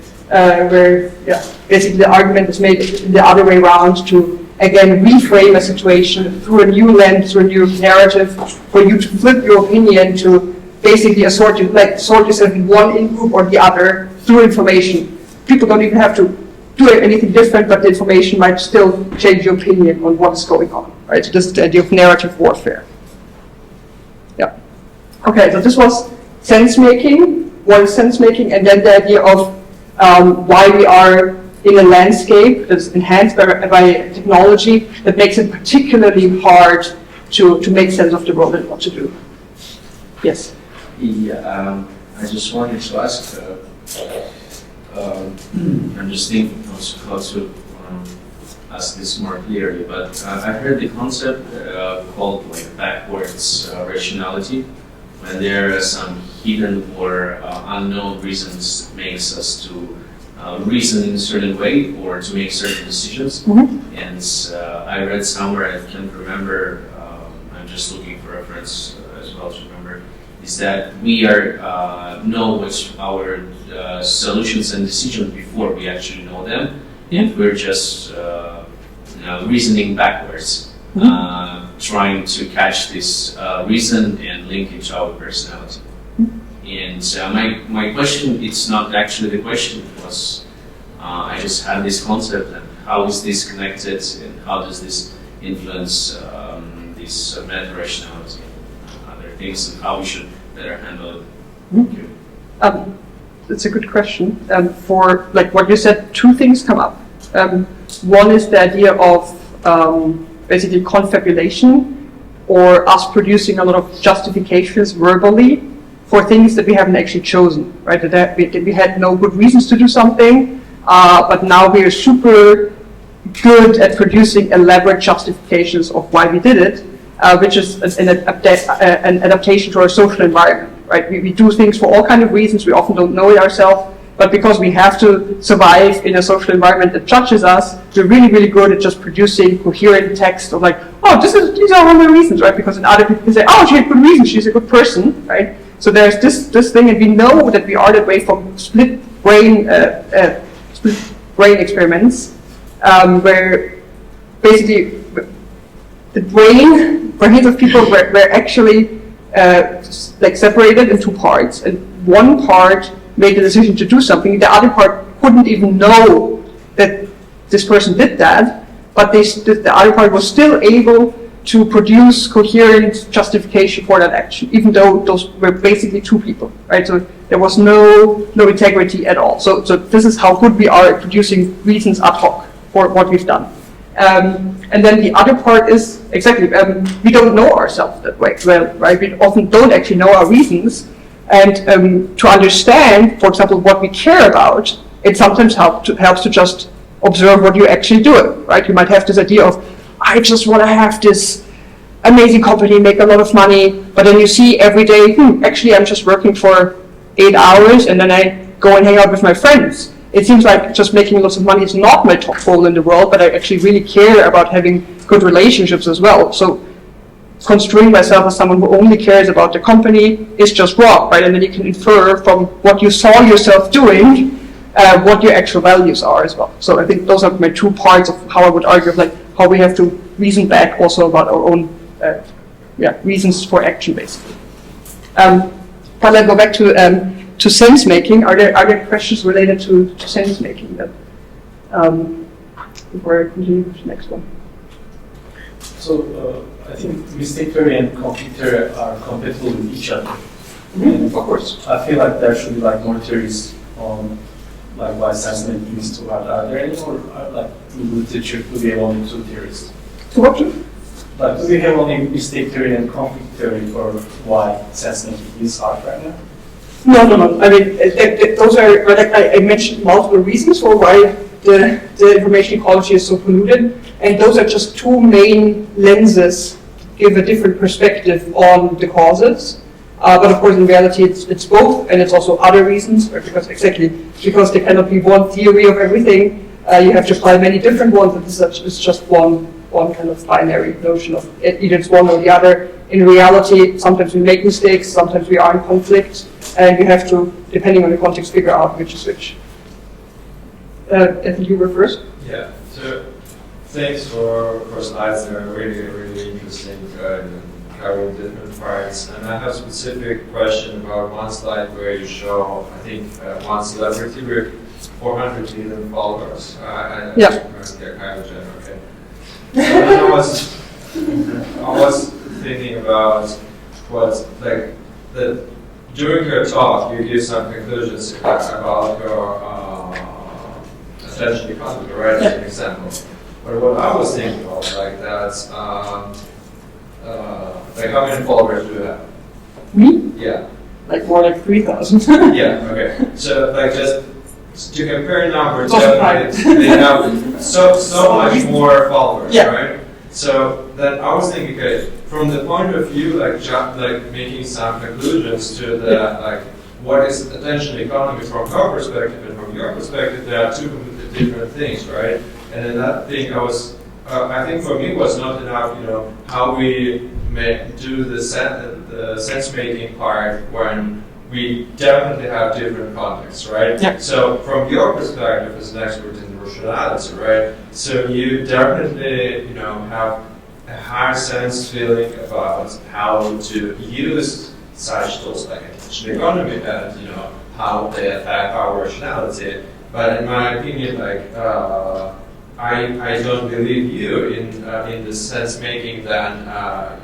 basically the argument is made the other way around to again reframe a situation through a new lens, through a new narrative, for you to flip your opinion to basically sort yourself in one in-group or the other through information. People don't even have to do anything different, but the information might still change your opinion on what's going on, right? So this is the idea of narrative warfare. Yeah. Okay, so this was sense-making, what is sense-making, and then the idea of why we are in a landscape that's enhanced by technology that makes it particularly hard to make sense of the world and what to do. Yes? Yeah, I just wanted to ask, I'm just thinking how to ask this more clearly, but I heard the concept called like backwards rationality, when there are some hidden or unknown reasons that makes us to reason in a certain way or to make certain decisions. Mm-hmm. And I read somewhere, I can't remember, I'm just looking for reference as well to remember, is that we are know what our solutions and decisions before we actually know them, and we're just reasoning backwards, trying to catch this reason and link it to our personality. And my question, it's not actually the question, it was I just had this concept, and how is this connected, and how does this influence this meta-rationality and other things, and how we should better handle it? Thank you. That's a good question. For like what you said, two things come up. One is the idea of basically confabulation, or us producing a lot of justifications verbally for things that we haven't actually chosen, right? That we had no good reasons to do something, but now we are super good at producing elaborate justifications of why we did it, which is an adaptation to our social environment, right? We do things for all kinds of reasons. We often don't know it ourselves, but because we have to survive in a social environment that judges us, we're really, really good at just producing coherent text of like, oh, these are all the reasons, right? Because in other people can say, oh, she had good reasons, she's a good person, right? So there's this thing, and we know that we are that way from split brain experiments, where basically the brains of people were actually like separated in two parts, and one part made the decision to do something, the other part couldn't even know that this person did that, but the other part was still able to produce coherent justification for that action, even though those were basically two people, right? So there was no integrity at all. So this is how good we are at producing reasons ad hoc for what we've done. And then the other part is, exactly, we don't know ourselves that way, well, right? We often don't actually know our reasons. And to understand, for example, what we care about, it sometimes helps to just observe what you're actually doing, right? You might have this idea of, I just want to have this amazing company, make a lot of money, but then you see every day, actually I'm just working for 8 hours and then I go and hang out with my friends. It seems like just making lots of money is not my top goal in the world, but I actually really care about having good relationships as well. So construing myself as someone who only cares about the company is just wrong, right? And then you can infer from what you saw yourself doing, what your actual values are as well. So I think those are my two parts of how I would argue, like how we have to reason back also about our own reasons for action, basically. But I go back to sense making. Are there questions related to sense making that before I continue with the next one? So I think mistake theory and conflict theory are compatible with each other. Mm-hmm. Of course. I feel like there should be like more theories on like why sense making is too hard. Are there any more like in literature do we have only two theories? Two options? Like do we have only mistake theory and conflict theory for why sense making is hard right now? No. I mean, those are, like I mentioned multiple reasons for why the information ecology is so polluted, and those are just two main lenses give a different perspective on the causes. But of course, in reality, it's both, and it's also other reasons, because there cannot be one theory of everything. You have to apply many different ones, and it's just one kind of binary notion of either it's one or the other. In reality, sometimes we make mistakes, sometimes we are in conflict, and you have to, depending on the context, figure out which is which. I think you were first. Yeah. So thanks for slides. They're really interesting. Covering different parts, and I have a specific question about one slide where you show, I think, one celebrity with 400 million followers. Yeah. Kylie, okay. So I was thinking about what, like, during your talk, you give some conclusions about your attention economy, right? As an example. But what I was thinking of, like, that's like how many followers do you have? Me? Yeah. Like more like 3,000. Yeah, okay. So like just to compare numbers, Awesome. they have so much more followers, yeah. Right? So then I was thinking, okay, from the point of view, like making some conclusions to the like what is attention economy from your perspective and from your perspective, there are two completely different things, right? And then that thing I think for me was not enough, how we do the sense-making part when we definitely have different contexts, right? Yeah. So from your perspective as an expert in rationality, right? So you definitely, have a higher sense feeling about how to use such tools like attention economy and, how they affect our rationality. But in my opinion, I don't believe you in the sense making than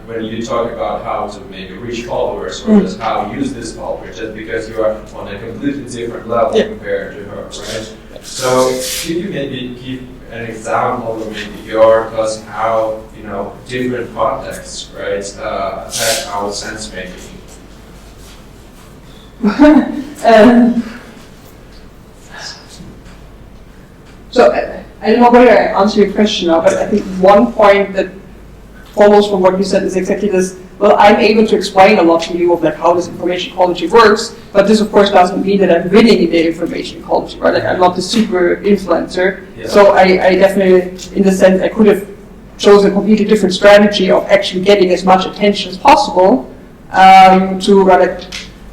when you talk about how to maybe reach followers or just how to use this follower, just because you are on a completely different level compared to her, right? So could you maybe give an example of maybe your thoughts how different contexts, right, affect our sense making? So I don't know whether I answer your question now, but I think one point that follows from what you said is exactly this. well, I'm able to explain a lot to you of like how this information ecology works, but this of course doesn't mean that I'm winning in the information ecology, right? Like I'm not the super influencer. Yeah. So I definitely, in the sense, I could have chosen a completely different strategy of actually getting as much attention as possible to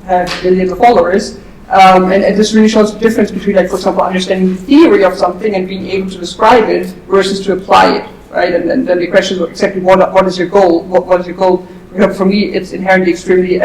have millions of followers. And this really shows the difference between, like, for example, understanding the theory of something and being able to describe it versus to apply it, right? And then the question is exactly what is your goal? What is your goal? For me, it's inherently extremely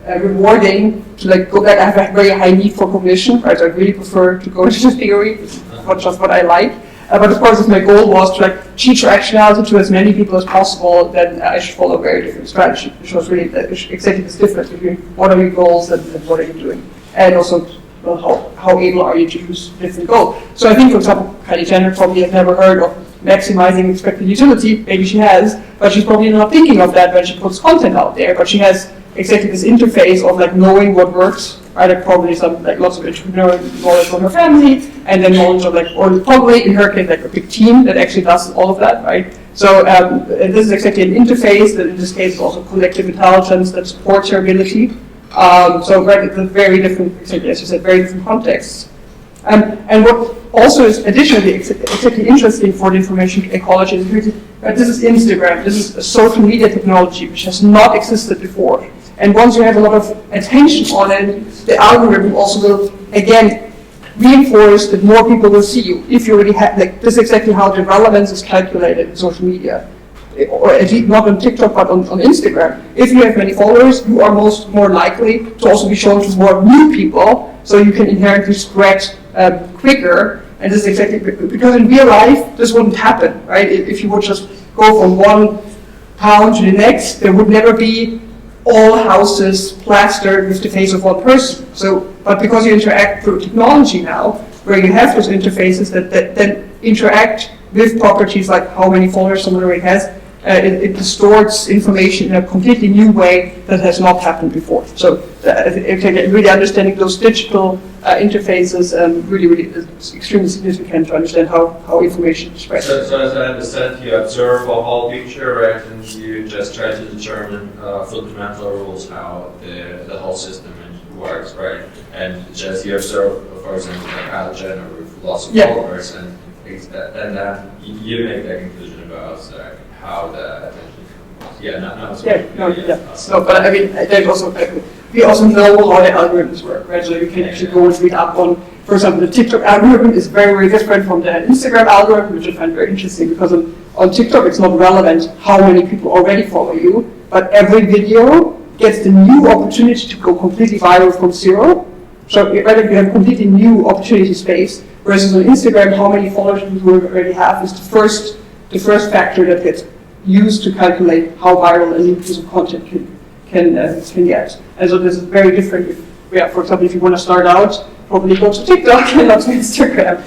rewarding to like go back. I have a very high need for cognition, right? So I really prefer to go into the theory, it's not just what I like. But of course, if my goal was to like teach rationality to as many people as possible, then I should follow a very different strategy, which was really exactly this difference between what are your goals and what are you doing, and also well, how able are you to use different goals. So I think, for example, Kylie Jenner probably has never heard of maximizing expected utility. Maybe she has, but she's probably not thinking of that when she puts content out there. But she has exactly this interface of like knowing what works. Right, like probably some like lots of entrepreneurial knowledge from her family, and then knowledge of like, or probably in her case like a big team that actually does all of that, right? So and this is exactly an interface that in this case is also collective intelligence that supports her ability. So right, it's a very different, exactly as you said, very different contexts. And what also is additionally exactly interesting for the information ecology is this is Instagram. This is a social media technology which has not existed before. And once you have a lot of attention on it, the algorithm also will, again, reinforce that more people will see you. If you already have, like, this is exactly how the relevance is calculated in social media. Or at least not on TikTok, but on Instagram. If you have many followers, you are more likely to also be shown to more new people, so you can inherently spread quicker. And this is exactly, because in real life, this wouldn't happen, right? If you would just go from one town to the next, there would never be all houses plastered with the face of one person. So, but because you interact through technology now, where you have those interfaces that then interact with properties like how many followers someone already has, it distorts information in a completely new way that has not happened before. So, really understanding those digital interfaces really is extremely significant to understand how information spreads. So as I understand, you observe a whole picture, right, and you just try to determine fundamental rules how the whole system works, right? And just you observe, for example, like Kylie Jenner with lots of followers, and then you make that conclusion about how the No, but I mean, there's also we also know how the algorithms work, right? So you can actually go and read up on, for example, the TikTok algorithm is very different from the Instagram algorithm, which I find very interesting because on TikTok it's not relevant how many people already follow you, but every video gets the new opportunity to go completely viral from zero. So you have a completely new opportunity space, versus on Instagram, how many followers you already have is the first factor that gets used to calculate how viral a new piece of content can get. And so this is very different. For example, if you want to start out, probably go to TikTok and not to Instagram.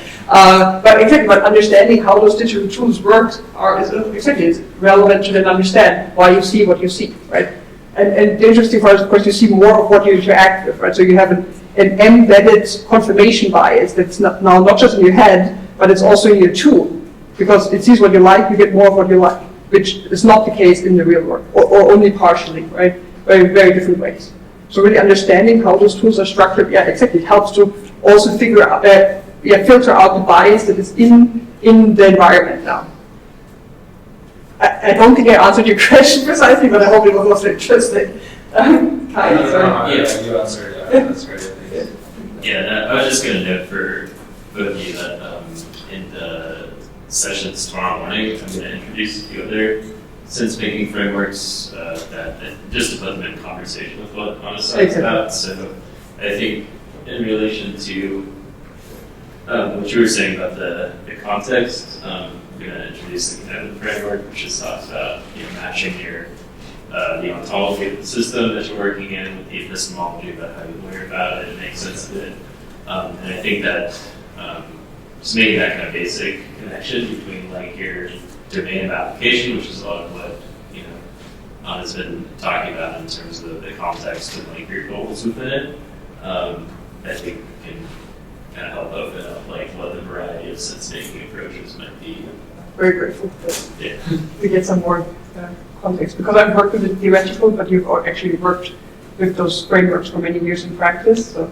But understanding how those digital tools work is relevant to then understand why you see what you see, right? And the interesting part is, of course, you see more of what you interact with, right? So you have an embedded confirmation bias that's not just in your head, but it's also in your tool. Because it sees what you like, you get more of what you like, which is not the case in the real world, or only partially, right? Very different ways. So really understanding how those tools are structured, exactly, it helps to also figure out, filter out the bias that is in the environment now. I don't think I answered your question precisely, but I hope it was also interesting. Yeah, you answered that. That's great. I was just going to note for both of you that in the sessions tomorrow morning, I'm going to introduce a few other sense-making frameworks that just to put them in conversation with what Anna's talking about. So I think in relation to what you were saying about the context, I'm going to introduce the connected framework, which just talks about matching your the ontology of the system that you're working in with the epistemology about how you learn about it and make sense of it. And I think that just making that kind of basic connection between like your domain of application, which is a lot of what Anna's been talking about in terms of the context and like your goals within it, I think can kind of help open up like what the variety of sense-making approaches might be. Very grateful to get some more context? Because I've worked with it theoretical, but you've actually worked with those frameworks for many years in practice, so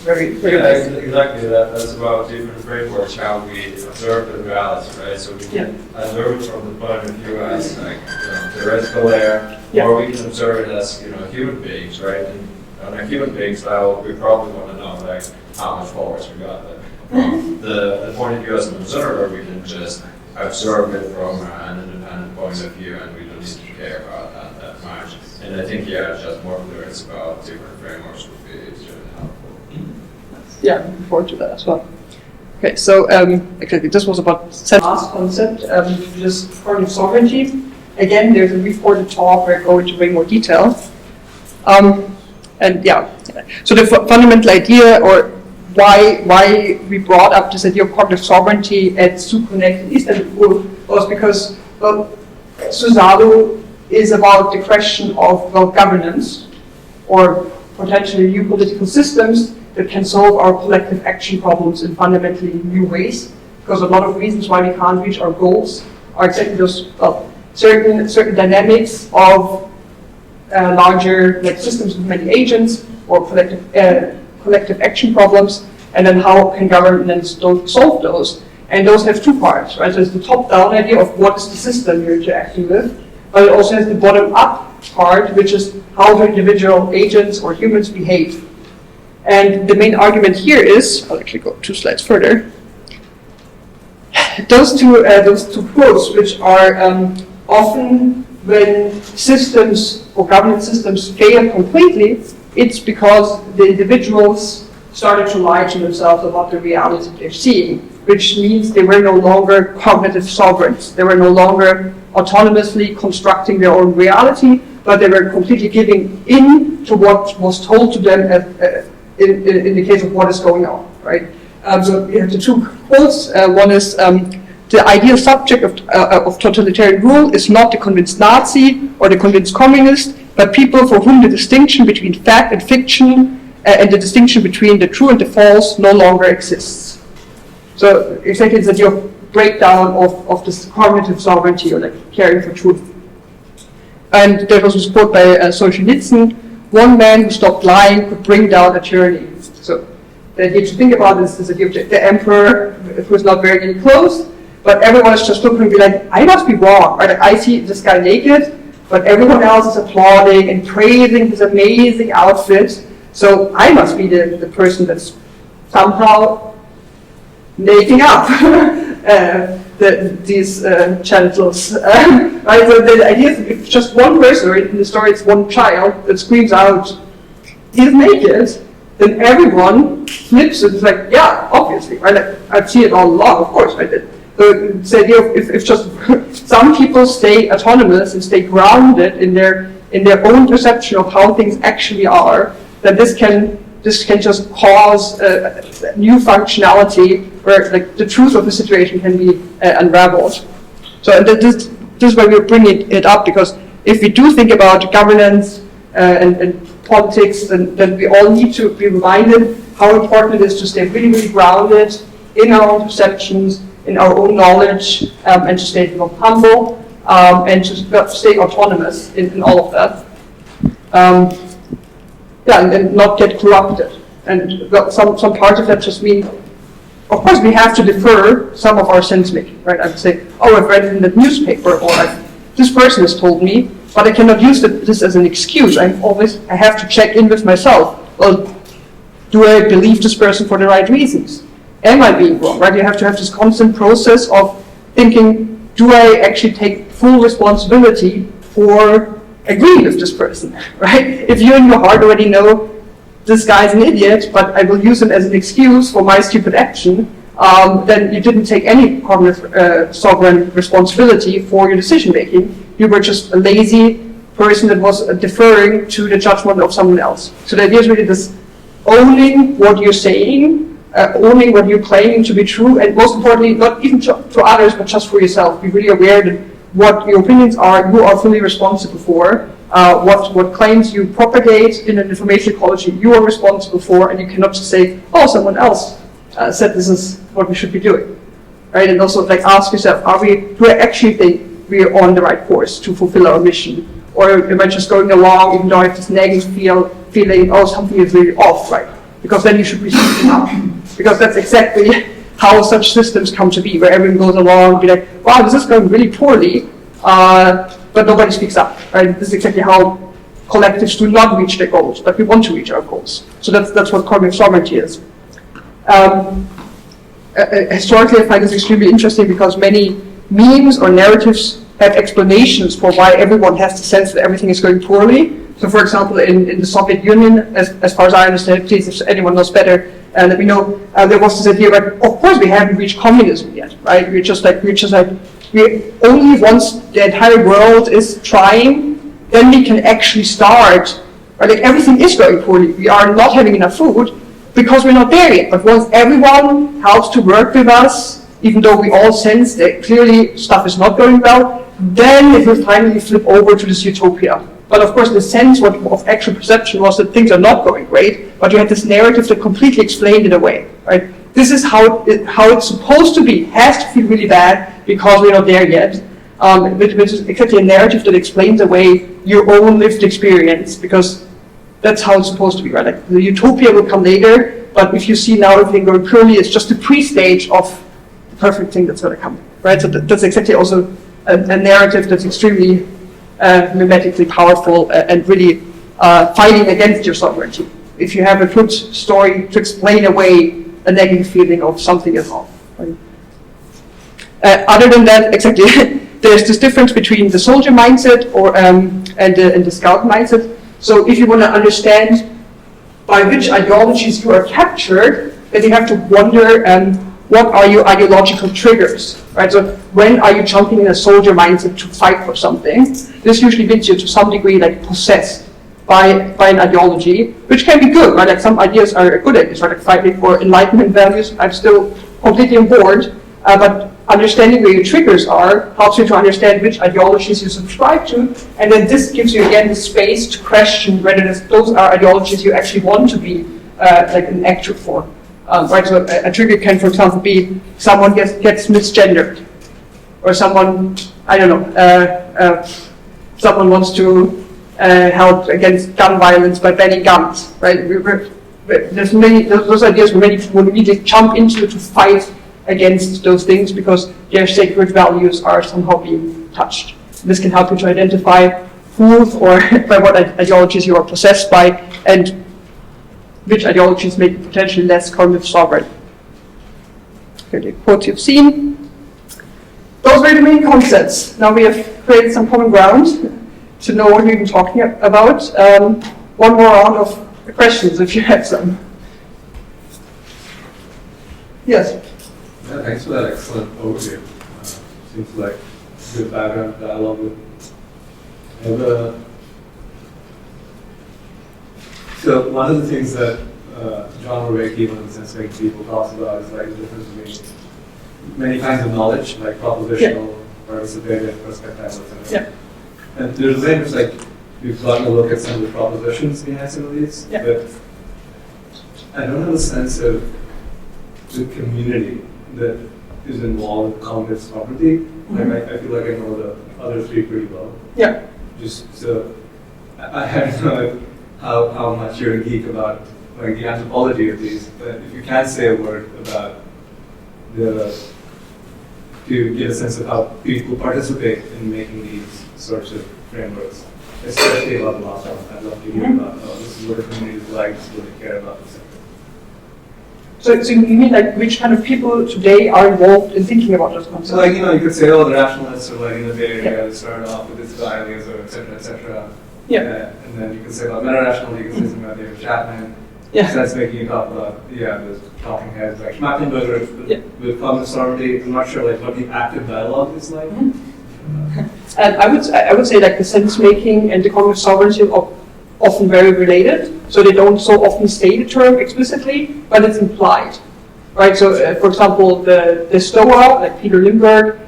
very, very nice. Exactly. That's about different frameworks, how we observe the reality, right? So we can observe it from the point of view as like theoretical layer, or we can observe it as human beings, right? And on a human beings level, we probably want to know like how much followers we got. From the point of view as an observer, we can just observe it from an independent point of view, and we don't need to care about that much. And I think just more clearance about different frameworks would be extremely helpful. Yeah, looking forward to that as well. Okay, so exactly, this was about last concept, just cognitive sovereignty. Again, there's a reported talk where I go into way more detail. And yeah, so the fundamental idea, or why we brought up this idea of cognitive sovereignty at ZuConnect in Istanbul was because ZuZalu is about the question of governance, or potentially new political systems that can solve our collective action problems in fundamentally new ways. Because a lot of reasons why we can't reach our goals are exactly those certain dynamics of larger systems with many agents, or collective action problems, and then how can governments solve those. And those have two parts, right? So there's the top-down idea of what is the system you're interacting with, but it also has the bottom-up part, which is how do individual agents or humans behave. And the main argument here is, I'll actually go 2 slides further, those two quotes, which are often when systems or governance systems fail completely, it's because the individuals started to lie to themselves about the reality they're seeing, which means they were no longer cognitive sovereigns. They were no longer autonomously constructing their own reality, but they were completely giving in to what was told to them in the case of what is going on, right? So you have the 2 quotes. One is, the ideal subject of totalitarian rule is not the convinced Nazi or the convinced communist, but people for whom the distinction between fact and fiction and the distinction between the true and the false no longer exists. So exactly it's the idea of breakdown of this cognitive sovereignty, or caring for truth. And there was a quote by Solzhenitsyn: "One man who stopped lying could bring down a tyranny." So the idea to think about is the idea of the emperor who is not very close, but everyone is just looking and be like, I must be wrong, right? I see this guy naked, but everyone else is applauding and praising his amazing outfit, so I must be the person that's somehow making up these genitals. Right? So the idea is, if just one person, or in the story it's one child, that screams out, he's naked, then everyone flips it. It's like, yeah, obviously, right? I've seen it all along, of course, right? So it's the idea of if just some people stay autonomous and stay grounded in their own perception of how things actually are, then this can just cause new functionality where the truth of the situation can be unraveled. So this is why we're bringing it up, because if we do think about governance and politics, then we all need to be reminded how important it is to stay really, really grounded in our own perceptions, in our own knowledge, and to stay humble, and to stay autonomous in all of that. And not get corrupted. And some parts of that just mean, of course, we have to defer some of our sense making, right? I would say, oh, I've read it in the newspaper, or this person has told me, but I cannot use this as an excuse. I have to check in with myself. Well, do I believe this person for the right reasons? Am I being wrong, right? You have to have this constant process of thinking, do I actually take full responsibility for agreeing with this person, right? If you in your heart already know this guy's an idiot, but I will use him as an excuse for my stupid action, then you didn't take any cognitive sovereign responsibility for your decision making. You were just a lazy person that was deferring to the judgment of someone else. So the idea is really this owning what you're saying, owning what you're claiming to be true, and most importantly, not even to others, but just for yourself. Be really aware that what your opinions are, you are fully responsible for. What claims you propagate in an information ecology, you are responsible for, and you cannot just say, oh, someone else said this is what we should be doing, right? And also ask yourself, do I actually think we're on the right course to fulfill our mission? Or am I just going along even though I have this nagging feeling, oh, something is really off, right? Because then you should be speaking up. Because that's exactly how such systems come to be, where everyone goes along and be like, wow, this is going really poorly, but nobody speaks up, right? This is exactly how collectives do not reach their goals, but we want to reach our goals. So that's what cognitive sovereignty is. Historically, I find this extremely interesting because many memes or narratives have explanations for why everyone has the sense that everything is going poorly. So, for example, in the Soviet Union, as far as I understand, please, if anyone knows better, let me know. There was this idea, like, of course, we haven't reached communism yet, right? We're just like we only once the entire world is trying, then we can actually start. Right? Like everything is going poorly. We are not having enough food because we're not there yet. But once everyone helps to work with us, even though we all sense that clearly stuff is not going well, then it will finally flip over to this utopia. But of course, the sense of actual perception was that things are not going great, but you had this narrative that completely explained it away, right? This is how it's supposed to be. It has to feel really bad because we're not there yet. Which is exactly a narrative that explains away your own lived experience, because that's how it's supposed to be, right? Like the utopia will come later, but if you see now everything going poorly, it's just a pre-stage of the perfect thing that's going to come, right? So that's exactly also a narrative that's extremely mimetically powerful and really fighting against your sovereignty. If you have a good story to explain away a negative feeling of something is off. Right? Other than that, exactly, there's this difference between the soldier mindset and the scout mindset. So if you want to understand by which ideologies you are captured, then you have to wonder what are your ideological triggers, right? So when are you jumping in a soldier mindset to fight for something? This usually means you're to some degree like possessed by an ideology, which can be good, right? Like some ideas are good ideas, right? Like fighting for enlightenment values, I'm still completely on board, but understanding where your triggers are helps you to understand which ideologies you subscribe to, and then this gives you again the space to question whether those are ideologies you actually want to be like an actor for. Right, so a trigger can, for example, be someone gets misgendered, or someone, I don't know, someone wants to help against gun violence by banning guns, right? There's many those ideas where many people immediately jump into to fight against those things because their sacred values are somehow being touched. This can help you to identify who or by what ideologies you are possessed by, and which ideologies make you potentially less cognitive sovereign. Here are the quotes you've seen. Those were the main concepts. Now we have created some common ground to know what we've been talking about. One more round of questions if you have some. Yes? Yeah, thanks for that excellent overview. Seems like good background dialogue with. So one of the things that John Roreke, one of the sense-making people, talks about is like the difference between many kinds of knowledge, like propositional, participative, perspective, etc. Yeah. And there's a way in which like we've gotten a look at some of the propositions behind some of these, but I don't have a sense of the community that is involved with cognitive sovereignty. Mm-hmm. Like I feel like I know the other three pretty well. Yeah. Just so I don't know how much you're a geek about like the anthropology of these, but if you can say a word about to get a sense of how people participate in making these sorts of frameworks, especially about the last one. I'd love to hear about this is what the community is like, this is what they care about, etc. So you mean like which kind of people today are involved in thinking about those concepts? So like, you know, you could say, oh, the rationalists are like in the Bay Area, they started off with this guy, or etc., etc. Yeah. And then you can say about meta-rationality, you can say something about David Chapman. Yeah. So that's making you talk about, the talking heads like Schmackenberger with cognitive sovereignty. I'm not sure like what the active dialogue is like. Mm-hmm. And I would say like the sense making and the cognitive sovereignty are often very related. So they don't so often say the term explicitly, but it's implied, right? So for example, the Stoa, like Peter Limberg,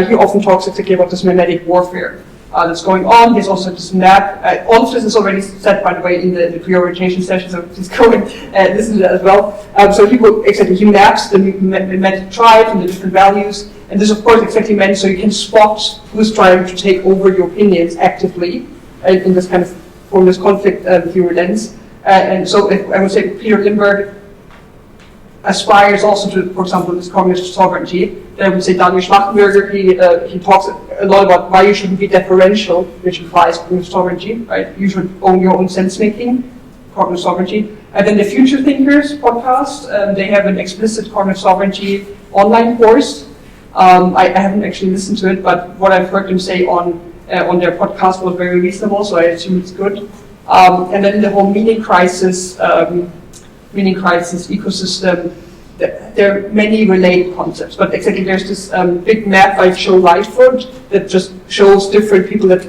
he often talks exactly about this mimetic warfare. that's going on. Here's also this map. All of this is already set, by the way, in the pre-orientation session, so please go and listen to that as well. So he maps the Meta tribe and the different values, and this, of course, exactly meant so you can spot who's trying to take over your opinions actively in this kind of, from this conflict theory lens. And so I would say Peter Limberg aspires also to, for example, this cognitive sovereignty. Then I would say Daniel Schlachtenberger, he talks a lot about why you shouldn't be deferential, which implies cognitive sovereignty, right? You should own your own sense-making, cognitive sovereignty. And then the Future Thinkers podcast, they have an explicit cognitive sovereignty online course. I haven't actually listened to it, but what I've heard them say on their podcast was very reasonable, so I assume it's good. And then the whole meaning crisis ecosystem, there are many related concepts, but exactly there's this big map by Joe Lightfoot that just shows different people that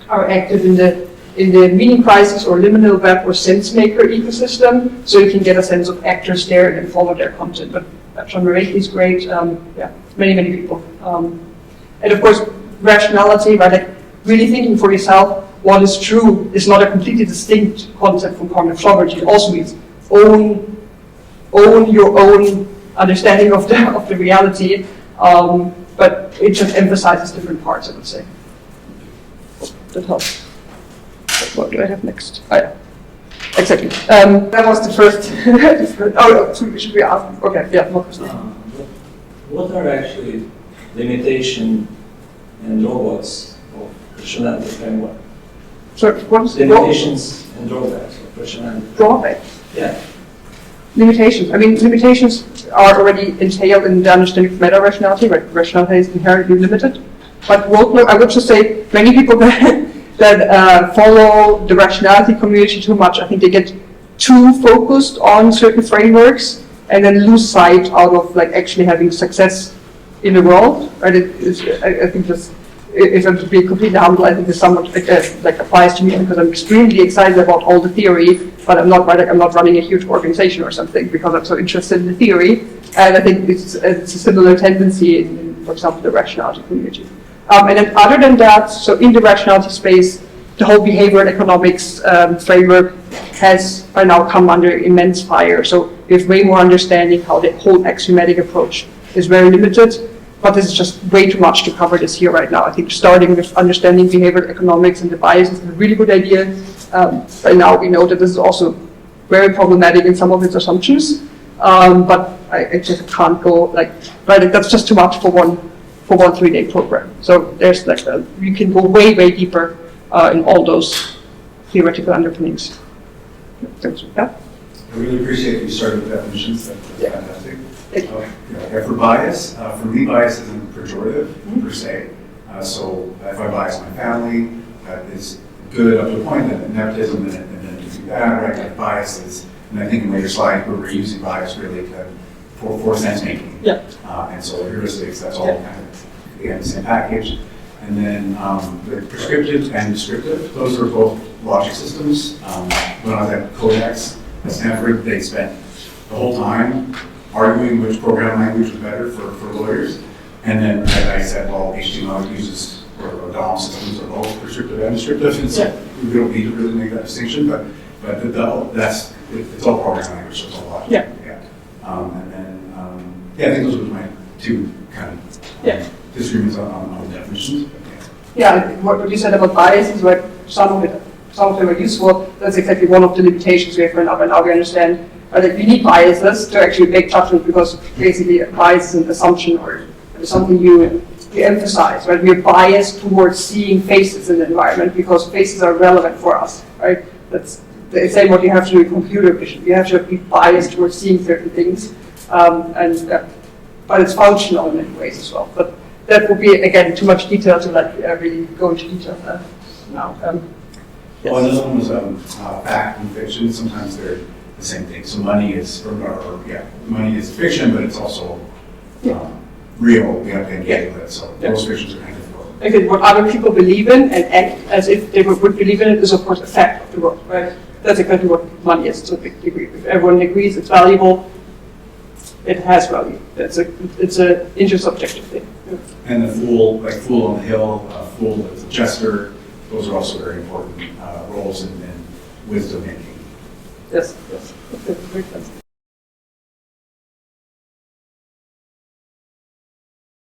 are active in the meaning crisis or liminal web or sense maker ecosystem, so you can get a sense of actors there and follow their content. But John Riedl is great, many people. And of course, rationality, right? Like really thinking for yourself what is true is not a completely distinct concept from cognitive sovereignty. It also means own your own understanding of the reality, but it just emphasizes different parts, I would say. That helps. What do I have next? Oh, yeah. Exactly. That was the first. Should we ask? Okay, yeah, more questions. What are actually limitations and drawbacks of rationality framework? So, what's limitations and drawbacks of rationality? Drawbacks? Yeah. Limitations. I mean, limitations are already entailed in the understanding of meta-rationality, right? Rationality is inherently limited. But I would just say many people that follow the rationality community too much, I think they get too focused on certain frameworks and then lose sight out of like actually having success in the world. Right? I think this, if I'm to be completely humble, I think this somewhat like applies to me because I'm extremely excited about all the theory, but I'm not running a huge organization or something because I'm so interested in the theory. And I think it's a similar tendency in, for example, the rationality community. And then other than that, so in the rationality space, the whole behavioral economics framework has by now come under immense fire. So we have way more understanding how the whole axiomatic approach is very limited, but this is just way too much to cover this here right now. I think starting with understanding behavioral economics and the biases is a really good idea. By now we know that this is also very problematic in some of its assumptions, but I just can't go like, right, that's just too much for one 3-day program. So there's like you can go way deeper in all those theoretical underpinnings. Yeah. I really appreciate you started with definitions. That's fantastic. For bias, for me, bias isn't pejorative per se. So if I bias my family, that is good up to a point, then nepotism, and then to do that, right? Like biases, and I think in later slides we're using bias really for sense making. Yeah. And so heuristics, that's all kind of again the same package. And then the prescriptive and descriptive, those are both logic systems. When I was at Codex at Stanford, they spent the whole time arguing which programming language was better for lawyers. And then I said, well, HTML uses, or DOM systems are both prescriptive and descriptive, and so we don't need to really make that distinction, but it's all programming language, so it's all logic. Yeah. And then, I think those were my two kind of disagreements on the definitions. Yeah, what you said about bias is right. Some of them are useful. That's exactly one of the limitations we have right now. And now we understand that you need biases to actually make judgment because basically a bias is an assumption or something you emphasize. Right, we're biased towards seeing faces in the environment because faces are relevant for us. Right, that's the same what you have to do in computer vision. You have to be biased towards seeing certain things, but it's functional in many ways as well. But that would be again too much detail to really go into detail now. Well, this one was fact and fiction. Sometimes they're the same thing. So money is fiction, but it's also real. We have to engage with it. So those fictions are kind of difficult. Okay, what other people believe in and act as if they would believe in it is of course a fact of the world, right? That's exactly what money is to a big degree. If everyone agrees it's valuable, it has value. It's an intersubjective thing. And the fool, like fool on the hill, fool as a jester, those are also very important roles in wisdom making. Yes, yes. Okay, great.